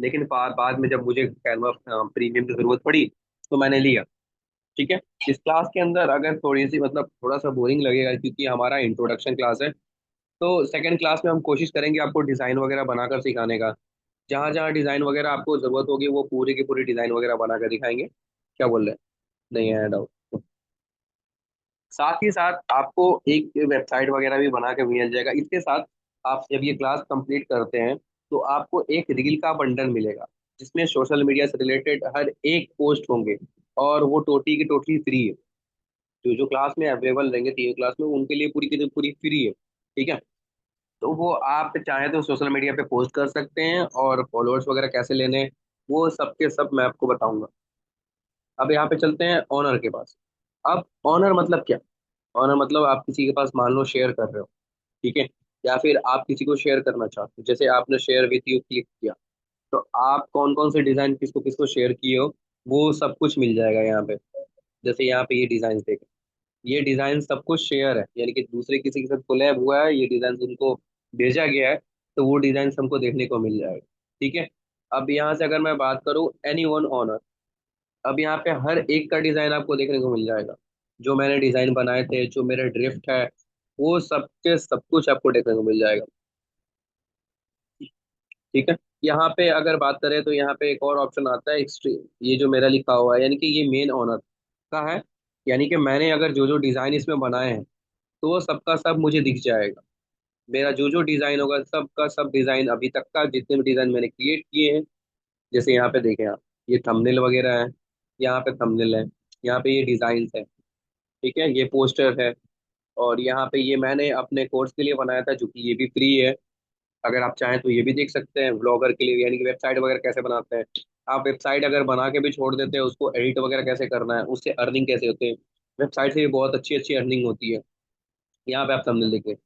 लेकिन बाद में जब मुझे कैनवा प्रीमियम की जरूरत पड़ी तो मैंने लिया। ठीक है। इस क्लास के अंदर अगर थोड़ी सी मतलब थोड़ा सा बोरिंग लगेगा, क्योंकि हमारा इंट्रोडक्शन क्लास है, तो सेकंड क्लास में हम कोशिश करेंगे आपको डिज़ाइन वगैरह बनाकर सिखाने का। जहाँ जहाँ डिज़ाइन वगैरह आपको ज़रूरत होगी वो पूरी की पूरी डिज़ाइन वगैरह बनाकर दिखाएंगे। क्या बोल रहे हैं? नहीं है डाउट। साथ ही साथ आपको एक वेबसाइट वगैरह भी बना के मिल जाएगा इसके साथ। आप जब ये क्लास कंप्लीट करते हैं तो आपको एक रील का बंडल मिलेगा, जिसमें सोशल मीडिया से रिलेटेड हर एक पोस्ट होंगे, और वो टोटली की टोटली फ्री है। जो जो क्लास में अवेलेबल रहेंगे तीनों क्लास में, उनके लिए पूरी की पूरी फ्री है। ठीक है। तो वो आप चाहे तो सोशल मीडिया पे पोस्ट कर सकते हैं, और फॉलोअर्स वगैरह कैसे लेने हैं, वो सब के सब मैं आपको बताऊंगा। अब यहाँ पे चलते हैं ऑनर के पास। अब ऑनर मतलब क्या? ऑनर मतलब आप किसी के पास मान लो शेयर कर रहे हो, ठीक है, या फिर आप किसी को शेयर करना चाहते हो, जैसे आपने शेयर विथ यू क्लिक किया, तो आप कौन कौन से डिजाइन किसको किसको शेयर किए हो, वो सब कुछ मिल जाएगा यहाँ पे। जैसे यहाँ पे ये डिजाइन देखें, ये डिजाइन सब कुछ शेयर है, यानी कि दूसरे किसी के साथ कोलैब हुआ है, ये डिजाइन उनको भेजा गया है, तो वो डिजाइन हमको देखने को मिल जाएगा। ठीक है। अब यहाँ से अगर मैं बात करूँ एनी वन ऑनर, अब यहाँ पे हर एक का डिजाइन आपको देखने को मिल जाएगा। जो मैंने डिजाइन बनाए थे, जो मेरा ड्रिफ्ट है, वो सब के सब कुछ आपको देखने को मिल जाएगा। ठीक है। यहाँ पे अगर बात करें तो यहाँ पे एक और ऑप्शन आता है एक्सट्रीम, ये जो मेरा लिखा हुआ है, यानी कि ये मेन ऑनर का है। यानी कि मैंने अगर जो जो डिजाइन इसमें बनाए हैं तो वो सबका सब मुझे दिख जाएगा। मेरा जो जो डिजाइन होगा सबका सब डिजाइन, अभी तक का जितने भी डिजाइन मैंने क्रिएट किए हैं, जैसे यहाँ पे देखें आप, ये थंबनेल वगैरह है, यहाँ पे थंबनेल है, यहाँ पे ये डिजाइन है, ठीक है, ये पोस्टर है, और यहाँ पे ये मैंने अपने कोर्स के लिए बनाया था जो कि ये भी फ्री है। अगर आप चाहें तो ये भी देख सकते हैं ब्लॉगर के लिए, यानी कि वेबसाइट वगैरह कैसे बनाते हैं। आप वेबसाइट अगर बना के भी छोड़ देते हैं, उसको एडिट वगैरह कैसे करना है, उससे अर्निंग कैसे होते हैं, वेबसाइट से भी बहुत अच्छी अच्छी अर्निंग होती है। यहाँ पे आप थंबनेल देखिए,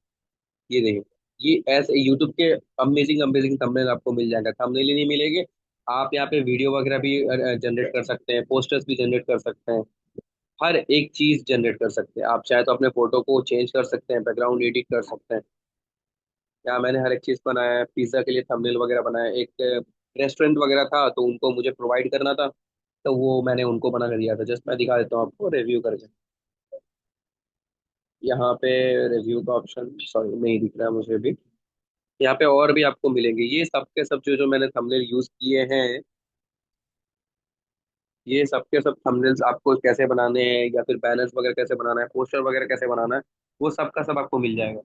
ये देखिए, ये ऐसे यूट्यूब के अमेजिंग अमेजिंग थंबनेल आपको मिल जाएगा। थंबनेल ही नहीं मिलेंगे, आप यहाँ पे वीडियो वगैरह भी जनरेट कर सकते हैं, पोस्टर्स भी जनरेट कर सकते हैं, हर एक चीज जनरेट कर सकते हैं। आप चाहे तो अपने फोटो को चेंज कर सकते हैं, बैकग्राउंड एडिट कर सकते हैं। यहाँ मैंने हर एक चीज बनाया है, पिज्जा के लिए थंबनेल वगैरह बनाया है। एक रेस्टोरेंट वगैरह था तो उनको मुझे प्रोवाइड करना था, तो वो मैंने उनको बना कर दिया था। जस्ट मैं दिखा देता हूँ आपको रिव्यू करके। यहाँ पे रिव्यू का ऑप्शन सॉरी नहीं दिख रहा है मुझे भी। यहाँ पे और भी आपको मिलेंगे, ये सब के सब जो जो मैंने थंबनेल यूज किए हैं, ये सब के सब थंबनेल्स आपको कैसे बनाने हैं, या फिर बैनर्स वगैरह कैसे बनाना है, पोस्टर वगैरह कैसे बनाना है, वो सब का सब आपको मिल जाएगा।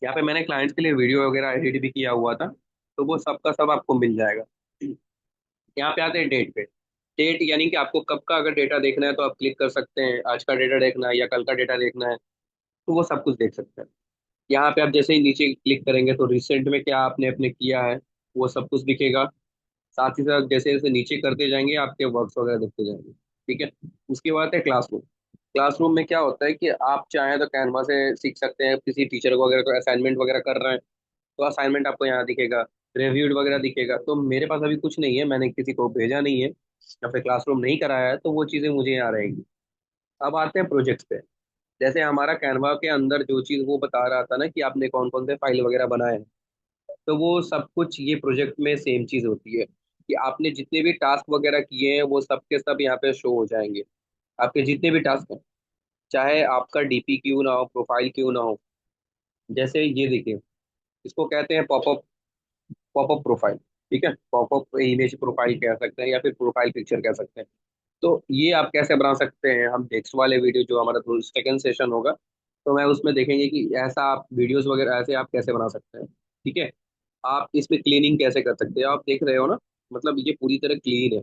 यहाँ पे मैंने क्लाइंट्स के लिए वीडियो वगैरह एडिट भी किया हुआ था, तो वो सब का सब आपको मिल जाएगा। यहाँ पे आते हैं डेट पे। डेट यानी कि आपको कब का अगर डेटा देखना है तो आप क्लिक कर सकते हैं, आज का डेटा देखना है या कल का डेटा देखना है, तो वो सब कुछ देख सकते हैं। यहाँ पे आप जैसे ही नीचे क्लिक करेंगे तो रिसेंट में क्या आपने अपने किया है वो सब कुछ दिखेगा। साथ ही साथ जैसे जैसे नीचे करते जाएंगे आपके वर्क्स वगैरह दिखते जाएंगे। ठीक है। उसके बाद है क्लासरूम। क्लासरूम में क्या होता है कि आप चाहें तो कैनवा से सीख सकते हैं, किसी टीचर को वगैरह को असाइनमेंट वगैरह कर रहे हैं तो असाइनमेंट आपको यहाँ दिखेगा, रिव्यूड वगैरह दिखेगा। तो मेरे पास अभी कुछ नहीं है, मैंने किसी को भेजा नहीं है या फिर क्लासरूम नहीं कराया है, तो वो चीज़ें मुझे यहाँ रहेंगी। अब आते हैं प्रोजेक्ट्स पे। जैसे हमारा कैनवा के अंदर जो चीज़ वो बता रहा था ना कि आपने कौन कौन से फाइल वगैरह बनाए हैं, तो वो सब कुछ ये प्रोजेक्ट में सेम चीज़ होती है कि आपने जितने भी टास्क वगैरह किए हैं वो सब के सब यहाँ पे शो हो जाएंगे। आपके जितने भी टास्क हैं, चाहे आपका डीपी क्यों ना हो, प्रोफाइल क्यों ना हो। जैसे ये देखिए, इसको कहते हैं पॉपअप, पॉपअप प्रोफाइल। ठीक है, पॉपअप इमेज प्रोफाइल कह सकते हैं या फिर प्रोफाइल पिक्चर कह सकते हैं। तो ये आप कैसे बना सकते हैं, हम नेक्स्ट वाले वीडियो जो हमारा सेकंड सेशन होगा, तो मैं उसमें देखेंगे कि ऐसा आप वीडियोस वगैरह ऐसे आप कैसे बना सकते हैं। ठीक है। आप इसमें क्लीनिंग कैसे कर सकते हैं, आप देख रहे हो ना, मतलब ये पूरी तरह क्लीन है।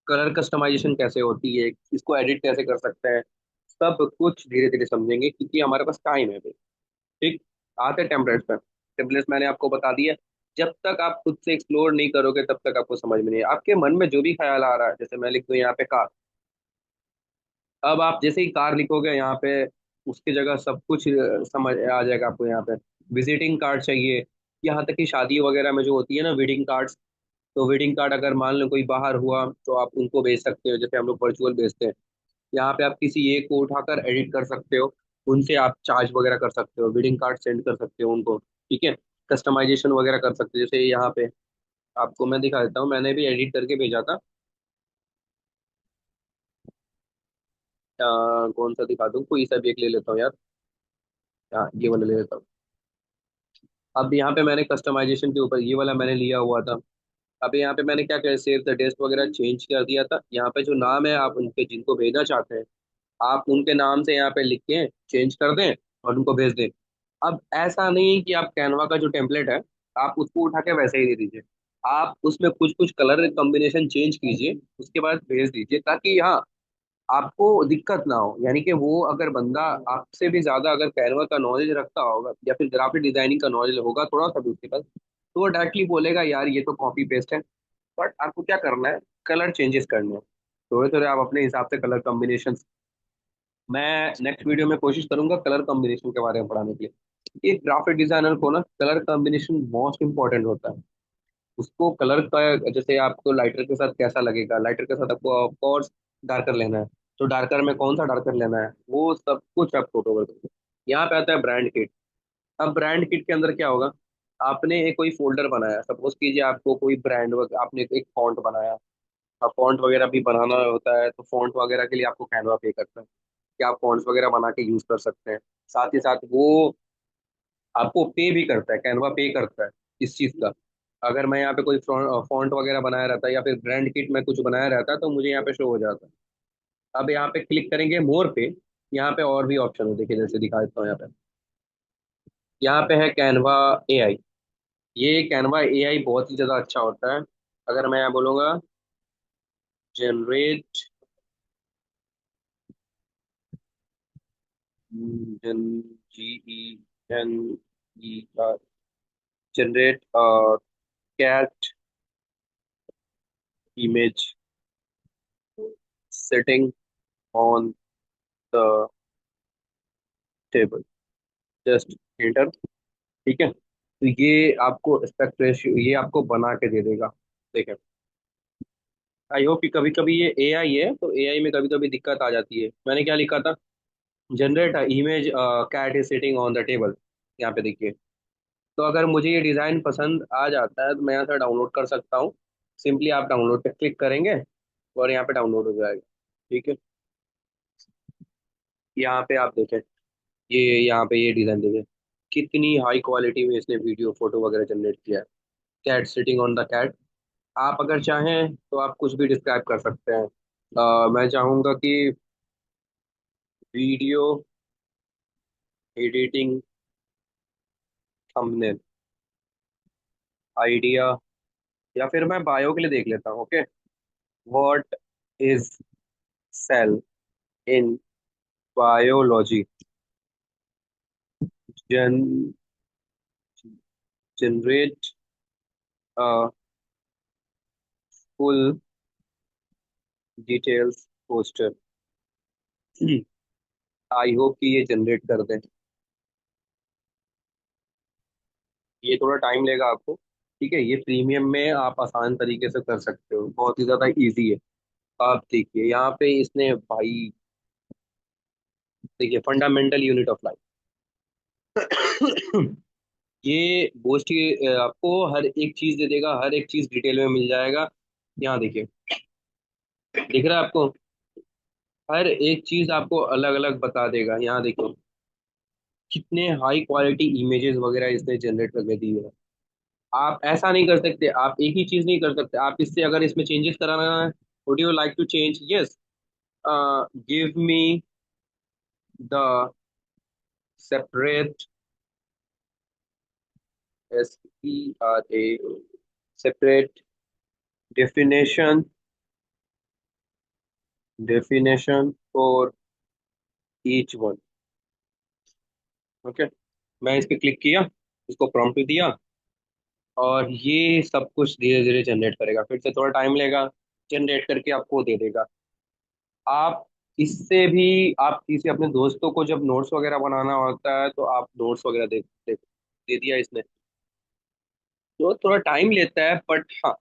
कलर कस्टमाइजेशन कैसे होती है, इसको एडिट कैसे कर सकते हैं, सब कुछ धीरे धीरे समझेंगे क्योंकि हमारे पास टाइम है अभी। ठीक। आते टेम्पलेट्स पे। टेम्पलेट्स मैंने आपको बता दिया। जब तक आप खुद से एक्सप्लोर नहीं करोगे तब तक आपको समझ में नहीं है। आपके मन में जो भी ख्याल आ रहा है, जैसे मैं लिख दूं यहाँ पे कार। अब आप जैसे ही कार लिखोगे यहाँ पे, उसकी जगह सब कुछ समझ आ जाएगा आपको। यहाँ पे विजिटिंग कार्ड चाहिए, यहाँ तक कि शादी वगैरह में जो होती है ना वेडिंग कार्ड्स, तो वेडिंग कार्ड अगर मान लो कोई बाहर हुआ तो आप उनको भेज सकते हो, जैसे हम लोग वर्चुअल भेजते हैं। यहाँ पे आप किसी एक को उठाकर एडिट कर सकते हो, उनसे आप चार्ज वगैरह कर सकते हो, वेडिंग कार्ड सेंड कर सकते हो उनको। ठीक है। कस्टमाइजेशन वगैरह कर सकते हो, जैसे यहाँ पे आपको मैं दिखा देता हूँ, मैंने भी एडिट करके भेजा था। कौन सा दिखा दूँ, कोई सा भी एक ले लेता हूँ यार। हाँ, ये वाला ले लेता हूँ। अब यहाँ पे मैंने कस्टमाइजेशन के ऊपर ये वाला मैंने लिया हुआ था। अब यहाँ पे मैंने क्या किया, सेव द डेट वगैरह चेंज कर दिया था। यहाँ पे जो नाम है आप उनके जिनको भेजना चाहते हैं, आप उनके नाम से यहाँ पे लिख के चेंज कर दें और उनको भेज दें। अब ऐसा नहीं है कि आप कैनवा का जो टेम्पलेट है आप उसको उठा के वैसे ही दे दीजिए। आप उसमें कुछ कुछ कलर कॉम्बिनेशन चेंज कीजिए, उसके बाद भेज दीजिए, ताकि हाँ आपको दिक्कत ना हो। यानी कि वो अगर बंदा आपसे भी ज्यादा अगर कैनवा का नॉलेज रखता होगा या फिर ग्राफिक डिजाइनिंग का नॉलेज होगा थोड़ा सा भी उसके पास, तो वो डायरेक्टली बोलेगा यार ये तो कॉपी पेस्ट है। बट आपको क्या करना है, कलर चेंजेस करने हैं। थोड़े थोड़े आप अपने हिसाब से कलर कॉम्बिनेशन, मैं नेक्स्ट वीडियो में कोशिश करूंगा कलर कॉम्बिनेशन के बारे में पढ़ाने के लिए। एक ग्राफिक डिजाइनर को ना कलर कॉम्बिनेशन मोस्ट इंपॉर्टेंट होता है। उसको कलर का जैसे आपको लाइटर के साथ कैसा लगेगा, लाइटर के साथ आपको ऑफ कोर्स डार्कर लेना है, तो डार्कर में कौन सा डार्कर लेना है, वो सब कुछ आप फोटो कर सकते हैं। यहाँ पे आता है ब्रांड किट। अब ब्रांड किट के अंदर क्या होगा, आपने एक कोई फोल्डर बनाया, सपोज कीजिए आपको कोई ब्रांड, आपने एक फॉन्ट बनाया। अब फॉन्ट वगैरह भी बनाना होता है तो फॉन्ट वगैरह के लिए आपको कैनवा पे करता है कि आप फॉन्ट्स वगैरह बना के यूज कर सकते हैं। साथ ही साथ वो आपको पे भी करता है, कैनवा पे करता है इस चीज का। अगर मैं यहाँ पे कोई फॉन्ट वगैरह बनाया रहता है या फिर ब्रांड किट में कुछ बनाया रहता है तो मुझे यहाँ पे शो हो जाता है। अब यहाँ पे क्लिक करेंगे मोर पे, यहाँ पे और भी ऑप्शन है, देखिए जैसे दिखा देता हूँ यहाँ पे। यहाँ पे है कैनवा एआई। ये कैनवा एआई बहुत ही ज्यादा अच्छा होता है। अगर मैं यहाँ बोलूंगा जनरेट, जन G E N E generate cat image setting on the table, just enter. ठीक है, तो ये आपको एस्पेक्ट रेशियो ये आपको बना के दे देगा। देखें, आई होप कि कभी कभी ये एआई है तो एआई में कभी कभी दिक्कत आ जाती है। मैंने क्या लिखा था, generate image cat is sitting on the table. यहाँ पे देखिए, तो अगर मुझे ये डिज़ाइन पसंद आ जाता है तो मैं यहाँ से डाउनलोड कर सकता हूँ। सिंपली आप डाउनलोड पे क्लिक करेंगे और यहाँ पे डाउनलोड हो जाएगा। ठीक है। यहाँ पे आप देखें, ये यहाँ पे ये डिज़ाइन देखें, कितनी हाई क्वालिटी में इसने वीडियो फोटो वगैरह जनरेट किया है। Cat sitting on the cat, आप अगर चाहें तो आप कुछ भी डिस्क्राइब कर सकते हैं। मैं चाहूंगा कि वीडियो एडिटिंग, थंबनेल आइडिया, या फिर मैं बायो के लिए देख लेता हूँ। Okay, what is cell in biology, जन generate full details poster. I hope कि ये जनरेट कर दें। ये थोड़ा टाइम लेगा आपको। ठीक है, ये प्रीमियम में आप आसान तरीके से कर सकते हो, बहुत ही ज़्यादा इजी है। आप देखिए यहाँ पे इसने भाई, देखिए फंडामेंटल यूनिट ऑफ लाइफ। ये बूस्ट आपको हर एक चीज दे देगा, हर एक चीज डिटेल में मिल जाएगा। यहाँ देखिए, दिख रहा है आपको? हर एक चीज आपको अलग अलग बता देगा। यहाँ देखिए कितने हाई क्वालिटी इमेजेस वगैरह इसने जनरेट करके दी है। आप ऐसा नहीं कर सकते, आप एक ही चीज नहीं कर सकते, आप इससे अगर इसमें चेंजेस कराना है, would you like to change? Yes, give me the separate, SERA, separate definition for each one। Okay, मैं इस पे क्लिक किया, इसको प्रॉम्प्ट दिया, और ये सब कुछ धीरे धीरे जनरेट करेगा। फिर से थोड़ा टाइम लेगा, जनरेट करके आपको दे देगा। आप इससे भी, आप किसी अपने दोस्तों को जब नोट्स वगैरह बनाना होता है तो आप नोट्स वगैरह दे दिया इसने। तो थोड़ा टाइम लेता है, बट हाँ,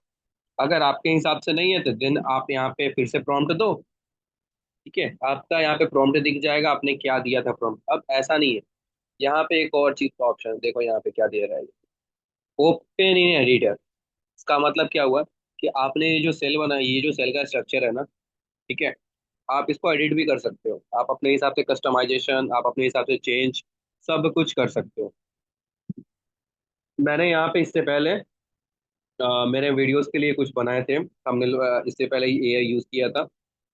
अगर आपके हिसाब से नहीं है तो देन आप यहाँ पे फिर से प्रॉम्प्ट दो। ठीक है, आपका यहाँ पे प्रॉम्प्ट दिख जाएगा, आपने क्या दिया था प्रॉम्प्ट। अब ऐसा नहीं है, यहाँ पे एक और चीज का ऑप्शन देखो, यहाँ पे क्या दे रहा है, ओपन इन एडिटर। इसका मतलब क्या हुआ कि आपने ये जो सेल बना, ये जो सेल का स्ट्रक्चर है ना, ठीक है, आप इसको एडिट भी कर सकते हो, आप अपने हिसाब से कस्टमाइजेशन, आप अपने हिसाब से चेंज सब कुछ कर सकते हो। मैंने यहाँ पे इससे पहले मेरे वीडियोस के लिए कुछ बनाए थे, हमने इससे पहले ही AI यूज किया था।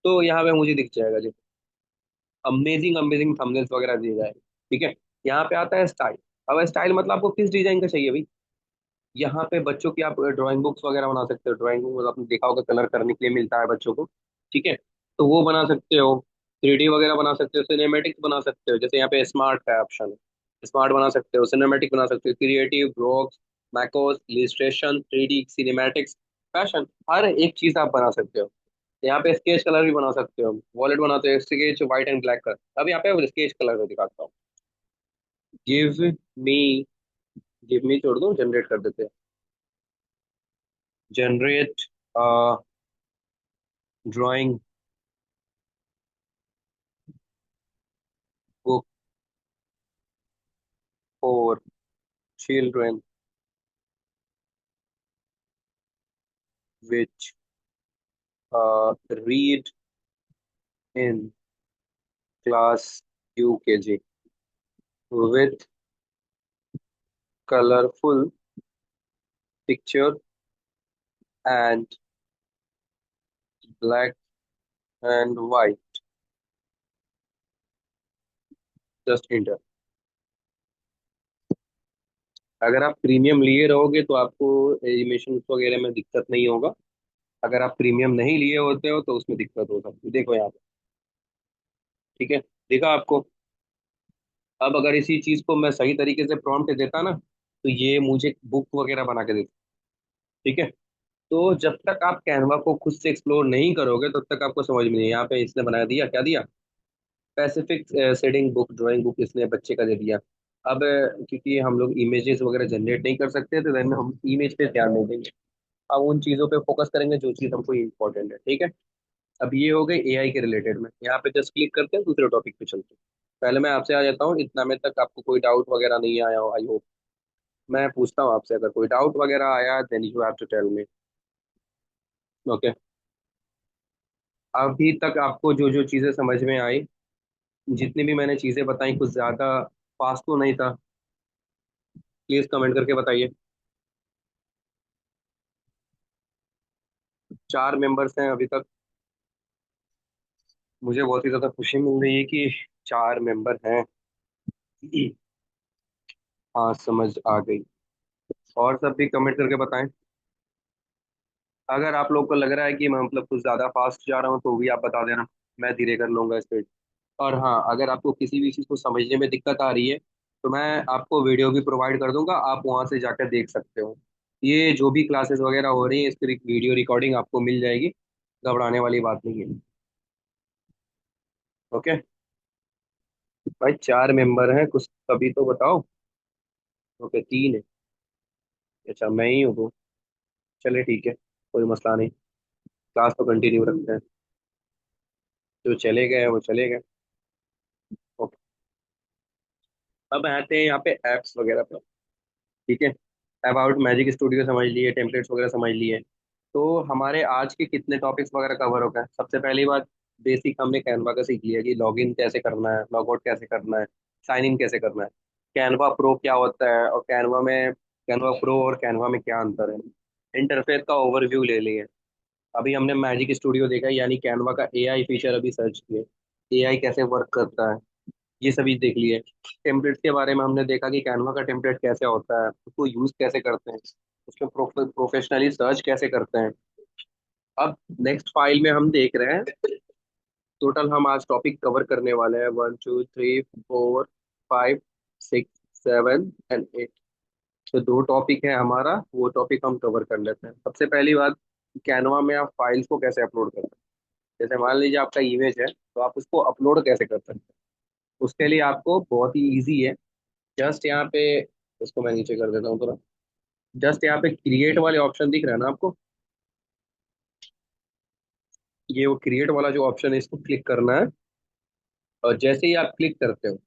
तो यहाँ पे मुझे दिख जाएगा जी, अमेजिंग अमेजिंग थंबनेल्स वगैरह दिए जाए। ठीक है, यहाँ पे आता है स्टाइल। अब स्टाइल मतलब आपको किस डिजाइन का चाहिए भाई। यहाँ पे बच्चों की आप ड्राइंग बुक्स वगैरह बना सकते हो, ड्राइंग बुक आपने देखा होगा कलर करने के लिए मिलता है बच्चों को। ठीक है, तो वो बना सकते हो, 3D वगैरह बना सकते हो, सिनेमेटिक्स बना सकते हो, जैसे यहाँ पे स्मार्ट का ऑप्शन है, स्मार्ट बना सकते हो, सिनेमेटिक बना सकते हो, क्रिएटिव, ब्लॉग्स, मैकोस, इलिस्ट्रेशन, 3D, सिनेमैटिक्स, फैशन, हर एक चीज आप बना सकते हो। यहाँ पे स्केच कलर भी बना सकते हो, वॉलेट बनाते हो, sketch white and black colour. अब यहाँ पे स्केच कलर दिखाता हूँ। गिव मी, गिव मी छोड़ दो, जनरेट कर देते हैं। Generate drawing book for children which read in class UKG with colorful picture and black and white। Just inter. अगर आप प्रीमियम लिए रहोगे तो आपको एनिमेशन वगैरह में दिक्कत नहीं होगा। अगर आप प्रीमियम नहीं लिए होते हो तो उसमें दिक्कत हो सकती है। देखो यहाँ पे, ठीक है, देखा आपको? अब अगर इसी चीज को मैं सही तरीके से प्रॉम्प्ट देता ना, तो ये मुझे बुक वगैरह बना के देता। ठीक है, तो जब तक आप कैनवा को खुद से एक्सप्लोर नहीं करोगे तब तक आपको समझ में नहीं। यहाँ पे इसने बना दिया, क्या दिया, pacific shading book, drawing book इसने बच्चे का दे दिया। अब क्योंकि हम लोग इमेजेस वगैरह जनरेट नहीं कर सकते तो देन हम इमेज पे ध्यान नहीं देंगे, अब उन चीज़ों पे फोकस करेंगे जो चीज़ हमको इम्पोर्टेंट है। ठीक है, अब ये हो गई AI के रिलेटेड में। यहाँ पे जस्ट क्लिक करते हैं, दूसरे टॉपिक पे चलते हैं। पहले मैं आपसे आ जाता हूँ, इतना में तक आपको कोई डाउट वगैरह नहीं आया हो, आई होप। मैं पूछता हूँ आपसे, अगर कोई डाउट वगैरह आया then you have to tell me. Okay, अभी तक आपको जो जो चीज़ें समझ में आई, जितनी भी मैंने चीज़ें बताई, कुछ ज़्यादा फास्ट तो नहीं था? प्लीज़ कमेंट करके बताइए। 4 मेंबर्स हैं अभी तक। मुझे बहुत ही ज्यादा खुशी मिल रही है कि 4 मेंबर हैं। हाँ, समझ आ गई। और सब भी कमेंट करके बताएं। अगर आप लोग को लग रहा है कि मैं मतलब कुछ ज्यादा फास्ट जा रहा हूँ तो भी आप बता देना, मैं धीरे कर लूंगा स्पीड। और हाँ, अगर आपको किसी भी चीज़ को समझने में दिक्कत आ रही है तो मैं आपको वीडियो भी प्रोवाइड कर दूंगा, आप वहां से जाकर देख सकते हो। ये जो भी क्लासेस वगैरह हो रही है इसकी वीडियो रिकॉर्डिंग आपको मिल जाएगी। घबराने वाली बात नहीं है। ओके। भाई 4 मेंबर हैं, कुछ तभी तो बताओ। ओके, 3 है। अच्छा, मैं ही हूँ तो चले ठीक है, कोई मसला नहीं। क्लास तो कंटिन्यू रखते हैं। जो चले गए वो चले गए। ओके। अब आते हैं यहाँ पे एप्स वगैरह पे। ठीक है। अबाउट मैजिक स्टूडियो समझ लिए, टेम्पलेट्स वगैरह समझ लिए। तो हमारे आज के कितने टॉपिक्स वगैरह कवर हो गए। सबसे पहली बात, बेसिक हमने कैनवा का सीख लिया कि लॉगिन कैसे करना है, लॉग आउट कैसे करना है, साइन इन कैसे करना है। कैनवा प्रो क्या होता है और कैनवा प्रो और कैनवा में क्या अंतर है। इंटरफेस का ओवरव्यू ले लिए। अभी हमने मैजिक स्टूडियो देखा, यानी कैनवा का एआई फीचर अभी सर्च किए। एआई कैसे वर्क करता है, ये सभी देख लिए। टेम्पलेट्स के बारे में हमने देखा कि कैनवा का टेम्पलेट कैसे होता है, उसको यूज कैसे करते हैं, उसमें प्रोफेशनली सर्च कैसे करते हैं। अब नेक्स्ट फाइल में हम देख रहे हैं। टोटल हम आज टॉपिक कवर करने वाले हैं 1 2 3 4 5 6 7 एंड 8। तो 2 टॉपिक है हमारा, वो टॉपिक हम कवर कर लेते हैं। सबसे पहली बात, कैनवा में आप फाइल्स को कैसे अपलोड करते हैं। जैसे मान लीजिए आपका इमेज है तो आप उसको अपलोड कैसे कर सकते हैं। उसके लिए आपको बहुत ही इजी है। जस्ट यहाँ पे, इसको मैं नीचे कर देता हूँ थोड़ा। जस्ट यहाँ पे क्रिएट वाले ऑप्शन दिख रहा है ना आपको, ये वो क्रिएट वाला जो ऑप्शन है इसको क्लिक करना है। और जैसे ही आप क्लिक करते हो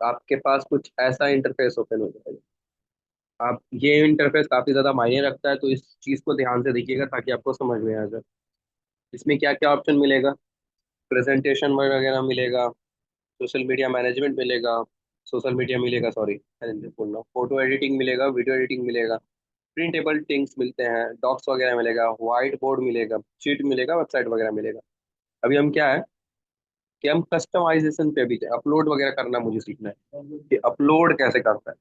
आपके पास कुछ ऐसा इंटरफेस ओपन हो जाएगा। आप ये इंटरफेस काफी ज्यादा मायने रखता है, तो इस चीज को ध्यान से देखिएगा ताकि आपको समझ में आ जाए। इसमें क्या क्या ऑप्शन मिलेगा। प्रेजेंटेशन वगैरह मिलेगा, सोशल मीडिया मैनेजमेंट मिलेगा, सोशल मीडिया मिलेगा सॉरी, बोल रहा हूँ, फोटो एडिटिंग मिलेगा, वीडियो एडिटिंग मिलेगा, प्रिंटेबल थिंग्स मिलते हैं, डॉक्स वगैरह मिलेगा, व्हाइट बोर्ड मिलेगा, शीट मिलेगा, वेबसाइट वगैरह मिलेगा। अभी हम क्या है कि हम कस्टमाइजेशन पे भी अपलोड वगैरह करना मुझे सीखना है कि अपलोड कैसे करता है।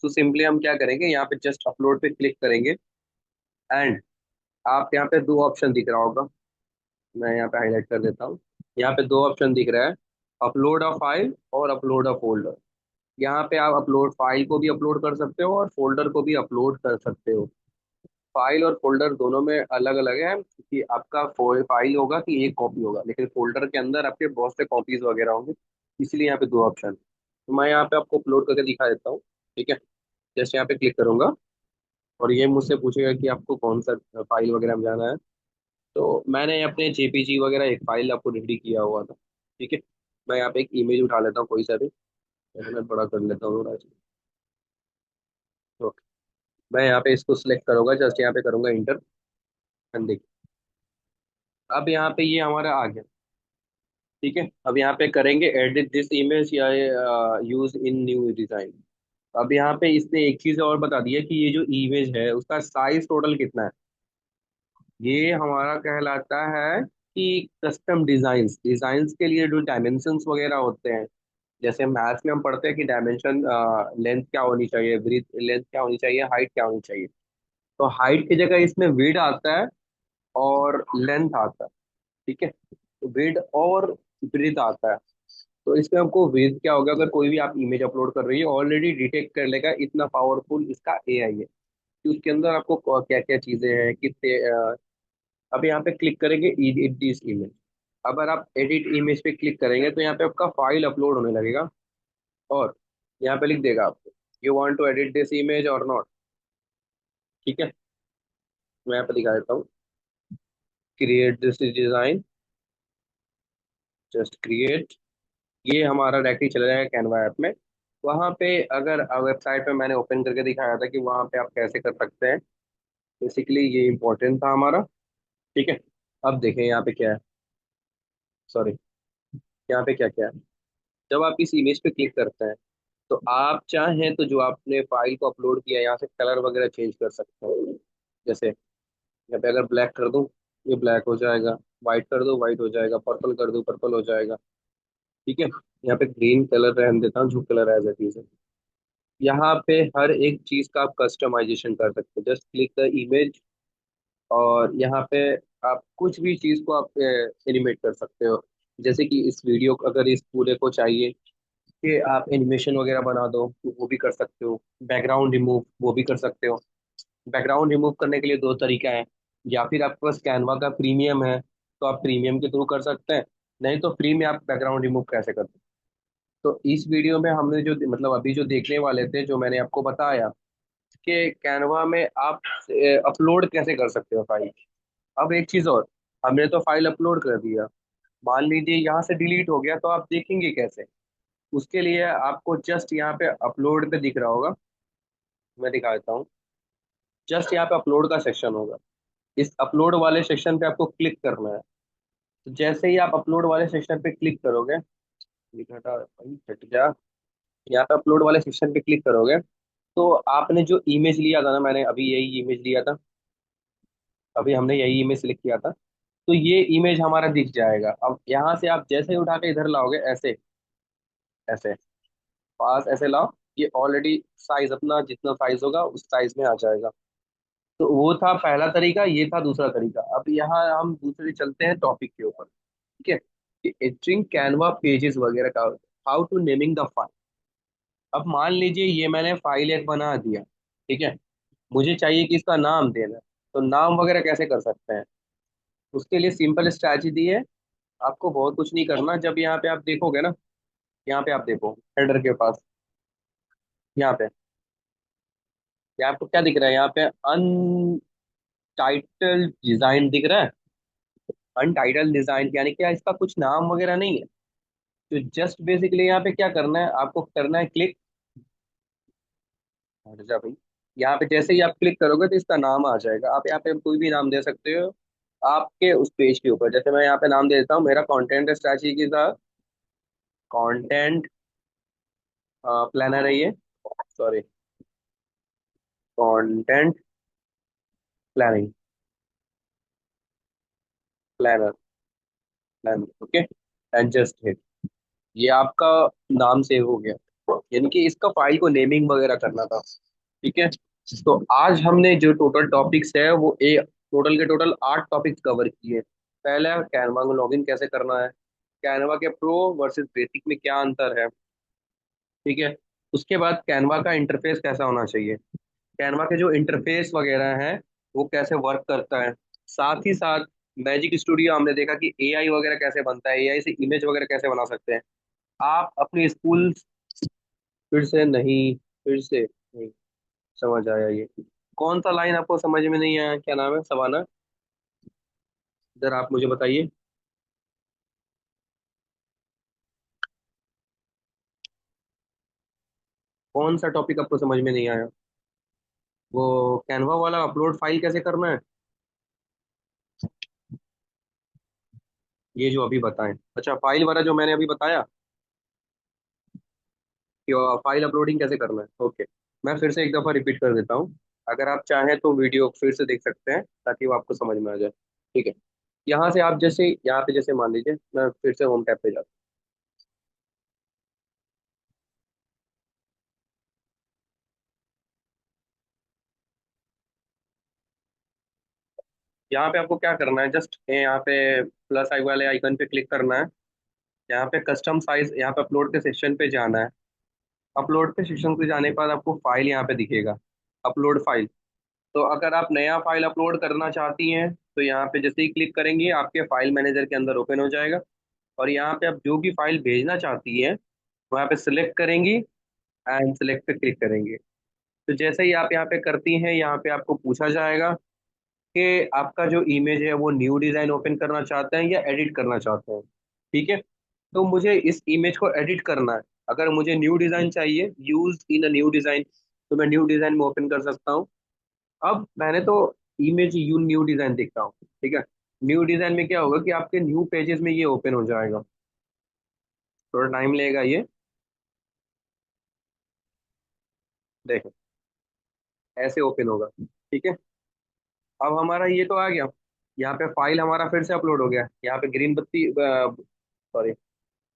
तो सिंपली हम क्या करेंगे, यहाँ पे जस्ट अपलोड पे क्लिक करेंगे। एंड आप यहाँ पे 2 ऑप्शन दिख रहा होगा, मैं यहाँ पे हाईलाइट कर देता हूँ। यहाँ पे 2 ऑप्शन दिख रहा है, अपलोड अ फाइल और अपलोड अ फोल्डर। यहाँ पे आप अपलोड फाइल को भी अपलोड कर सकते हो और फोल्डर को भी अपलोड कर सकते हो। फाइल और फोल्डर दोनों में अलग अलग है कि आपका फाइल होगा कि एक कॉपी होगा, लेकिन फोल्डर के अंदर आपके बहुत से कॉपीज वगैरह होंगे। इसलिए यहाँ पे 2 ऑप्शन। तो मैं यहाँ पे आपको अपलोड करके दिखा देता हूँ। ठीक है। जैसे यहाँ पे क्लिक करूंगा और ये मुझसे पूछेगा कि आपको कौन सा फाइल वगैरह में जाना है। तो मैंने अपने जेपीजी वगैरह एक फाइल आपको रेडी किया हुआ था। ठीक है। मैं यहाँ पे एक इमेज उठा लेता हूँ कोई सा भी। जैसे मैं बड़ा कर लेता हूँ थोड़ा सा। तो मैं यहाँ पे इसको सिलेक्ट करूंगा, जस्ट यहाँ पे करूंगा इंटर। एंड देखिए, अब यहाँ पे ये हमारा आ गया। ठीक है। अब यहाँ पे करेंगे एडिट दिस इमेज या यूज इन न्यू डिजाइन। अब यहाँ पे इसने एक चीज और बता दिया कि ये जो इमेज है उसका साइज टोटल कितना है। ये हमारा कहलाता है कि कस्टम डिजाइन्स। डिजाइन्स के लिए जो डायमेंशंस वगैरह होते हैं, जैसे मैथ्स में हम पढ़ते हैं कि डायमेंशन, लेंथ क्या होनी चाहिए, ब्रीथ लेंथ क्या होनी चाहिए, हाइट क्या होनी चाहिए। तो हाइट की जगह इसमें विड्थ आता है और लेंथ आता है। ठीक है। तो विड्थ और ब्रीथ आता है। तो इसमें हमको विड्थ क्या होगा, अगर कोई भी आप इमेज अपलोड कर रही है ऑलरेडी डिटेक्ट कर लेगा, इतना पावरफुल इसका एआई है कि उसके अंदर आपको क्या क्या चीजें हैं कितने। अब यहाँ पे क्लिक करेंगे एडिट दिस इमेज। अगर आप एडिट इमेज पे क्लिक करेंगे तो यहाँ पे आपका फाइल अपलोड होने लगेगा। और यहाँ पे लिख देगा आपको, you want to edit this image और नॉट। ठीक है। मैं यहाँ पे दिखा देता हूँ, create this design, just create. ये हमारा डायरेक्टली चला जाएगा कैनवा ऐप में। वहाँ पे अगर वेबसाइट पे मैंने ओपन करके दिखाया था कि वहाँ पे आप कैसे कर सकते हैं। बेसिकली ये इंपॉर्टेंट था हमारा। ठीक है। अब देखें यहाँ पे क्या है, सॉरी, यहाँ पे क्या क्या है। जब आप इस इमेज पे क्लिक करते हैं तो आप चाहें तो जो आपने फाइल को अपलोड किया है यहाँ से कलर वगैरह चेंज कर सकते हैं। जैसे यहाँ पे अगर ब्लैक कर दूं, ये ब्लैक हो जाएगा। व्हाइट कर दूं, व्हाइट हो जाएगा। पर्पल कर दूं, पर्पल हो जाएगा। ठीक है। यहाँ पे ग्रीन कलर रहने देता हूँ, जो कलर एज इट इज है। यहाँ पे हर एक चीज का आप कस्टमाइजेशन कर सकते हो, जस्ट क्लिक द इमेज। और यहाँ पे आप कुछ भी चीज को आप एनिमेट कर सकते हो। जैसे कि इस वीडियो को, अगर इस पूरे को चाहिए कि आप एनिमेशन वगैरह बना दो, तो वो भी कर सकते हो। बैकग्राउंड रिमूव, वो भी कर सकते हो। बैकग्राउंड रिमूव करने के लिए दो तरीका है। या फिर आपके पास कैनवा का प्रीमियम है, तो आप प्रीमियम के थ्रू कर सकते हैं। नहीं तो फ्री में आप बैकग्राउंड रिमूव कैसे करते हैं। तो इस वीडियो में हमने जो मतलब अभी जो देखने वाले थे, जो मैंने आपको बताया कि कैनवा में आप अपलोड कैसे कर सकते हो फाइल। अब एक चीज और, हमने तो फाइल अपलोड कर दिया, मान लीजिए यहाँ से डिलीट हो गया, तो आप देखेंगे कैसे। उसके लिए आपको जस्ट यहाँ पे अपलोड पे दिख रहा होगा, मैं दिखा देता हूँ। जस्ट यहाँ पे अपलोड का सेक्शन होगा। इस अपलोड वाले सेक्शन पे आपको क्लिक करना है। तो जैसे ही आप अपलोड वाले सेक्शन पे क्लिक करोगे, ये हटा भाई, हट जा। यहाँ पे अपलोड वाले सेक्शन पे क्लिक करोगे, तो आपने जो इमेज लिया था ना, मैंने अभी यही इमेज लिया था, अभी हमने यही इमेज सिलेक्ट किया था। तो ये इमेज हमारा दिख जाएगा। अब यहाँ से आप जैसे ही उठा के इधर लाओगे, ऐसे ऐसे पास ऐसे लाओ, ये ऑलरेडी साइज अपना जितना साइज होगा उस साइज में आ जाएगा। तो वो था पहला तरीका, ये था दूसरा तरीका। अब यहाँ हम दूसरे चलते हैं टॉपिक के ऊपर। ठीक है, कि एडिटिंग कैनवा पेजेस वगैरह का, how to naming the file. अब मान लीजिए ये मैंने फाइल एक बना दिया, ठीक है। मुझे चाहिए कि इसका नाम देना है। तो नाम वगैरह कैसे कर सकते हैं, उसके लिए सिंपल स्ट्रैटेजी दी है। आपको बहुत कुछ नहीं करना। जब यहाँ पे आप देखोगे ना, यहाँ पे आप देखो हेडर के पास, यहाँ पे, यहाँ आपको क्या दिख रहा है, यहाँ पे अनटाइटल्ड डिजाइन दिख रहा है। अनटाइटल्ड डिजाइन यानी क्या, इसका कुछ नाम वगैरह नहीं है। तो जस्ट बेसिकली यहाँ पे क्या करना है, आपको करना है क्लिक। हट जा भाई। यहाँ पे जैसे ही आप क्लिक करोगे, तो इसका नाम आ जाएगा। आप यहाँ पे कोई भी नाम दे सकते हो आपके उस पेज के ऊपर। जैसे मैं यहाँ पे नाम दे देता हूँ, मेरा कंटेंट स्ट्रैटेजी की था, कंटेंट प्लानर है ये, sorry, content planning, planner, planner, okay. And just hit, ये आपका नाम सेव हो गया। यानी कि इसका फाइल को नेमिंग वगैरह करना था। ठीक है। तो आज हमने जो टोटल टॉपिक्स है, वो टोटल के टोटल 8 टॉपिक्स कवर किए। पहला, कैनवा को लॉगिन कैसे करना है। कैनवा के प्रो वर्सेस बेसिक में क्या अंतर है। ठीक है। उसके बाद कैनवा का इंटरफेस कैसा होना चाहिए। कैनवा के जो इंटरफेस वगैरह हैं, वो कैसे वर्क करता है। साथ ही साथ मैजिक स्टूडियो हमने देखा कि एआई वगैरह कैसे बनता है, एआई से इमेज वगैरह कैसे बना सकते हैं। आप अपने स्कूल, फिर से नहीं, फिर से नहीं समझ आया ये। कौन सा लाइन आपको समझ में नहीं आया, क्या नाम है सवाना, इधर आप मुझे बताइए। कौन सा टॉपिक आपको समझ में नहीं आया। वो कैनवा वाला अपलोड फाइल कैसे करना है, ये जो अभी बताएं। अच्छा, फाइल वाला जो मैंने अभी बताया कि फाइल अपलोडिंग कैसे करना है, ओके। मैं फिर से एक दफ़ा रिपीट कर देता हूँ। अगर आप चाहें तो वीडियो फिर से देख सकते हैं, ताकि वो आपको समझ में आ जाए। ठीक है। यहाँ से आप जैसे, यहाँ पे जैसे मान लीजिए मैं फिर से होम टैब पे जाता हूँ। यहाँ पे आपको क्या करना है, जस्ट यहाँ पे प्लस आई वाले आइकन पे क्लिक करना है। यहाँ पे कस्टम साइज, यहाँ पे अपलोड के सेक्शन पे जाना है। अपलोड के सेक्शन पे जाने के बाद आपको फाइल यहाँ पे दिखेगा, अपलोड फाइल। तो अगर आप नया फाइल अपलोड करना चाहती हैं, तो यहाँ पे जैसे ही क्लिक करेंगे, आपके फाइल मैनेजर के अंदर ओपन हो जाएगा। और यहाँ पे आप जो भी फाइल भेजना चाहती हैं, वहाँ पे सिलेक्ट करेंगी एंड सिलेक्ट पे क्लिक करेंगे। तो जैसे ही आप यहाँ पे करती हैं, यहाँ पे आपको पूछा जाएगा कि आपका जो इमेज है वो न्यू डिज़ाइन ओपन करना चाहते हैं या एडिट करना चाहते हैं। ठीक है। तो मुझे इस इमेज को एडिट करना है। अगर मुझे न्यू डिज़ाइन चाहिए, use in a new design, तो मैं न्यू डिज़ाइन में ओपन कर सकता हूँ। अब मैंने तो इमेज यू न्यू डिज़ाइन देखता हूँ। ठीक है। न्यू डिज़ाइन में क्या होगा कि आपके न्यू पेजेस में ये ओपन हो जाएगा। थोड़ा टाइम लेगा ये, देखो ऐसे ओपन होगा। ठीक है। अब हमारा ये तो आ गया। यहाँ पे फाइल हमारा फिर से अपलोड हो गया, यहाँ पे ग्रीन बत्ती, सॉरी,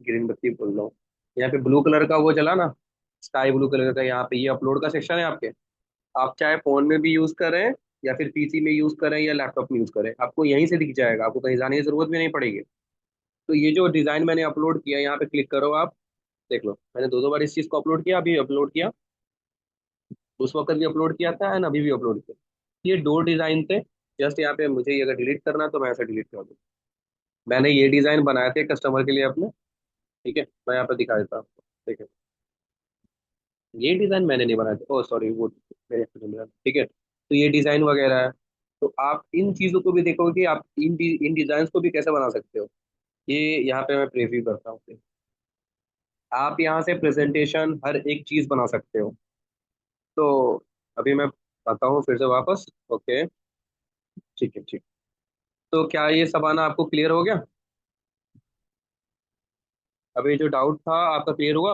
ग्रीन बत्ती बोल रहा हूँ, यहाँ पे ब्लू कलर का वो चला ना, स्काई ब्लू कलर का, यहाँ पे ये अपलोड का सेक्शन है आपके। आप चाहे फोन में भी यूज करें, या फिर पीसी में यूज करें, या लैपटॉप में यूज करें, आपको यहीं से दिख जाएगा, आपको कहीं जाने की जरूरत भी नहीं पड़ेगी। तो ये जो डिजाइन मैंने अपलोड किया, यहाँ पे क्लिक करो आप, देख लो मैंने दो दो बार इस चीज को अपलोड किया, अभी अपलोड किया, उस वक्त भी अपलोड किया था एंड अभी भी अपलोड किया। ये दो डिजाइन थे। जस्ट यहाँ पे मुझे ये अगर डिलीट करना है तो मैं ऐसे डिलीट कर दूँ। मैंने ये डिजाइन बनाए थे कस्टमर के लिए अपने। ठीक है, मैं यहाँ पे दिखा देता हूँ आपको। ठीक है, ये डिजाइन मैंने नहीं बनाया था, ओ सॉरी, वो मेरे ठीक है, तो ये डिजाइन वगैरह है। तो आप इन चीजों को भी देखोगे कि आप इन डिजाइन को भी कैसे बना सकते हो। ये यहाँ पे मैं प्रीव्यू करता हूँ। आप यहाँ से प्रेजेंटेशन हर एक चीज बना सकते हो। तो अभी मैं आता हूँ फिर से वापस। ओके, ठीक है, ठीक। तो क्या ये सब आना आपको क्लियर हो गया? अभी जो डाउट था आपका क्लियर हुआ?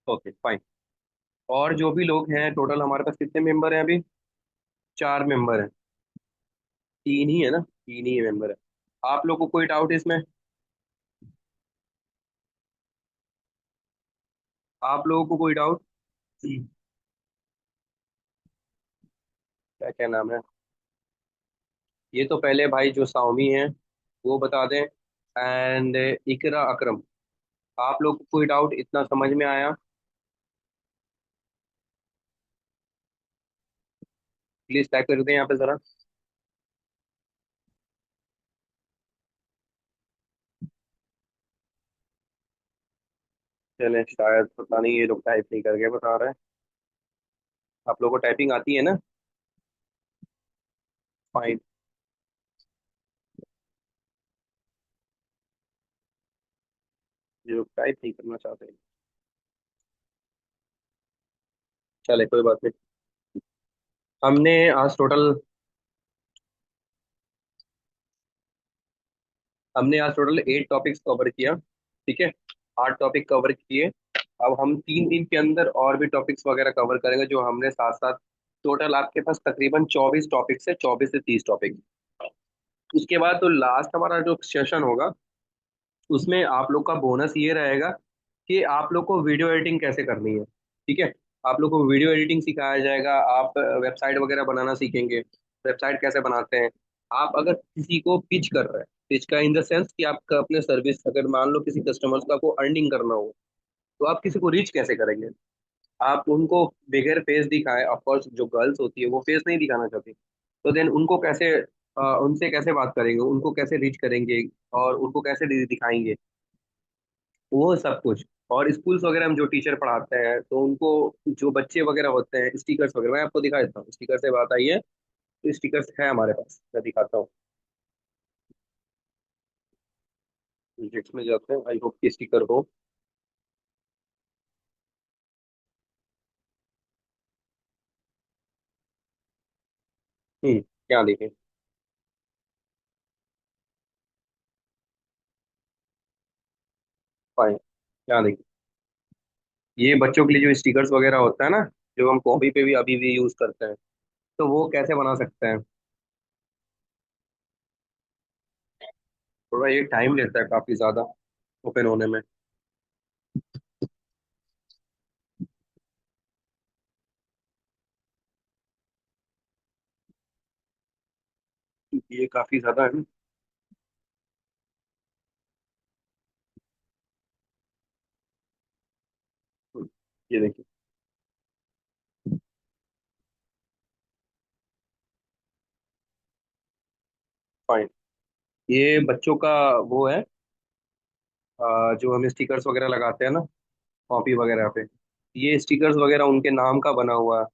Okay, fine. और जो भी लोग हैं टोटल हमारे पास कितने मेंबर हैं अभी? चार मेंबर हैं। तीन ही है ना, तीन ही मेंबर है। आप लोग को कोई डाउट है इसमें? आप लोगों को कोई डाउट? क्या क्या नाम है? ये तो पहले भाई जो साउमी है वो बता दें, एंड इकरा अकरम। आप लोग को कोई डाउट इतना समझ में आया? प्लीज टाइप कर दें यहाँ पे जरा। चले, शायद पता नहीं, ये लोग टाइप नहीं करके बता रहे हैं। आप लोगों को टाइपिंग आती है ना? फाइन। ये लोग टाइप नहीं करना चाहते हैं। चले, कोई बात नहीं। हमने आज टोटल हमने आज टोटल 8 टॉपिक्स कवर किया। ठीक है, 8 टॉपिक कवर किए। अब हम 3 दिन के अंदर और भी टॉपिक्स वगैरह कवर करेंगे जो हमने साथ साथ। टोटल आपके पास तकरीबन 24 टॉपिक्स है, 24 से 30 टॉपिक। उसके बाद तो लास्ट हमारा जो सेशन होगा, उसमें आप लोग का बोनस ये रहेगा कि आप लोग को वीडियो एडिटिंग कैसे करनी है। ठीक है, आप लोग को वीडियो एडिटिंग सिखाया जाएगा, आप वेबसाइट वगैरह बनाना सीखेंगे। वेबसाइट कैसे बनाते हैं। आप अगर किसी को पिच कर रहे हैं, पिच का इन द सेंस कि आपका अपने सर्विस, अगर मान लो किसी कस्टमर्स का को अर्निंग करना हो, तो आप किसी को रीच कैसे करेंगे। आप उनको बगैर फेस दिखाए, ऑफकोर्स जो गर्ल्स होती है वो फेस नहीं दिखाना चाहती, तो देन उनको कैसे, उनसे कैसे बात करेंगे, उनको कैसे रीच करेंगे, और उनको कैसे दिखाएंगे, वो सब कुछ। और स्कूल्स वगैरह में जो टीचर पढ़ाते हैं तो उनको, जो बच्चे वगैरह होते हैं, स्टिकर्स वगैरह मैं आपको दिखा देता हूँ। स्टिकर से बात आई है, तो स्टिकर्स है हमारे पास, मैं दिखाता हूँ। प्रोजेक्ट्स में जाते हैं, आई होप कि स्टिकर हो। क्या देखें? फाइन, क्या देखें? ये बच्चों के लिए जो स्टिकर्स वगैरह होता है ना, जो हम कॉपी पे भी अभी भी यूज करते हैं, तो वो कैसे बना सकते हैं। थोड़ा ये टाइम लेता है काफी ज्यादा ओपन होने में। ये काफी ज्यादा है ना। ये देखिए। फाइन। ये बच्चों का वो है, जो हम स्टिकर्स वगैरह लगाते हैं ना कॉपी वगैरह पे, ये स्टिकर्स वगैरह उनके नाम का बना हुआ है।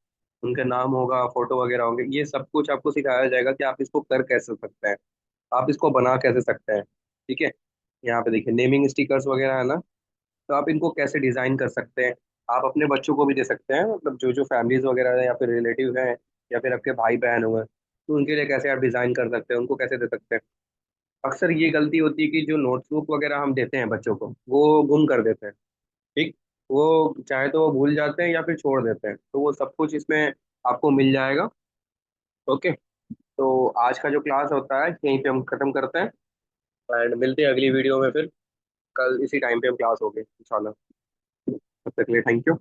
उनका नाम होगा, फोटो वगैरह होंगे, ये सब कुछ आपको सिखाया जाएगा कि आप इसको कर कैसे सकते हैं, आप इसको बना कैसे सकते हैं। ठीक है, यहाँ पे देखिए नेमिंग स्टिकर्स वगैरह है ना, तो आप इनको कैसे डिजाइन कर सकते हैं। आप अपने बच्चों को भी दे सकते हैं, मतलब जो जो फैमिलीज वगैरह है या फिर रिलेटिव हैं, या फिर आपके भाई बहन हुए, तो उनके लिए कैसे आप डिजाइन कर सकते हैं, उनको कैसे दे सकते हैं। अक्सर ये गलती होती है कि जो नोटबुक वगैरह हम देते हैं बच्चों को, वो गुम कर देते हैं। ठीक, वो चाहे तो वो भूल जाते हैं या फिर छोड़ देते हैं, तो वो सब कुछ इसमें आपको मिल जाएगा। ओके, तो आज का जो क्लास होता है यहीं पे हम खत्म करते हैं, एंड मिलते हैं अगली वीडियो में फिर। कल इसी टाइम पे हम क्लास होगी इंशाल्लाह। तब तक के लिए थैंक यू।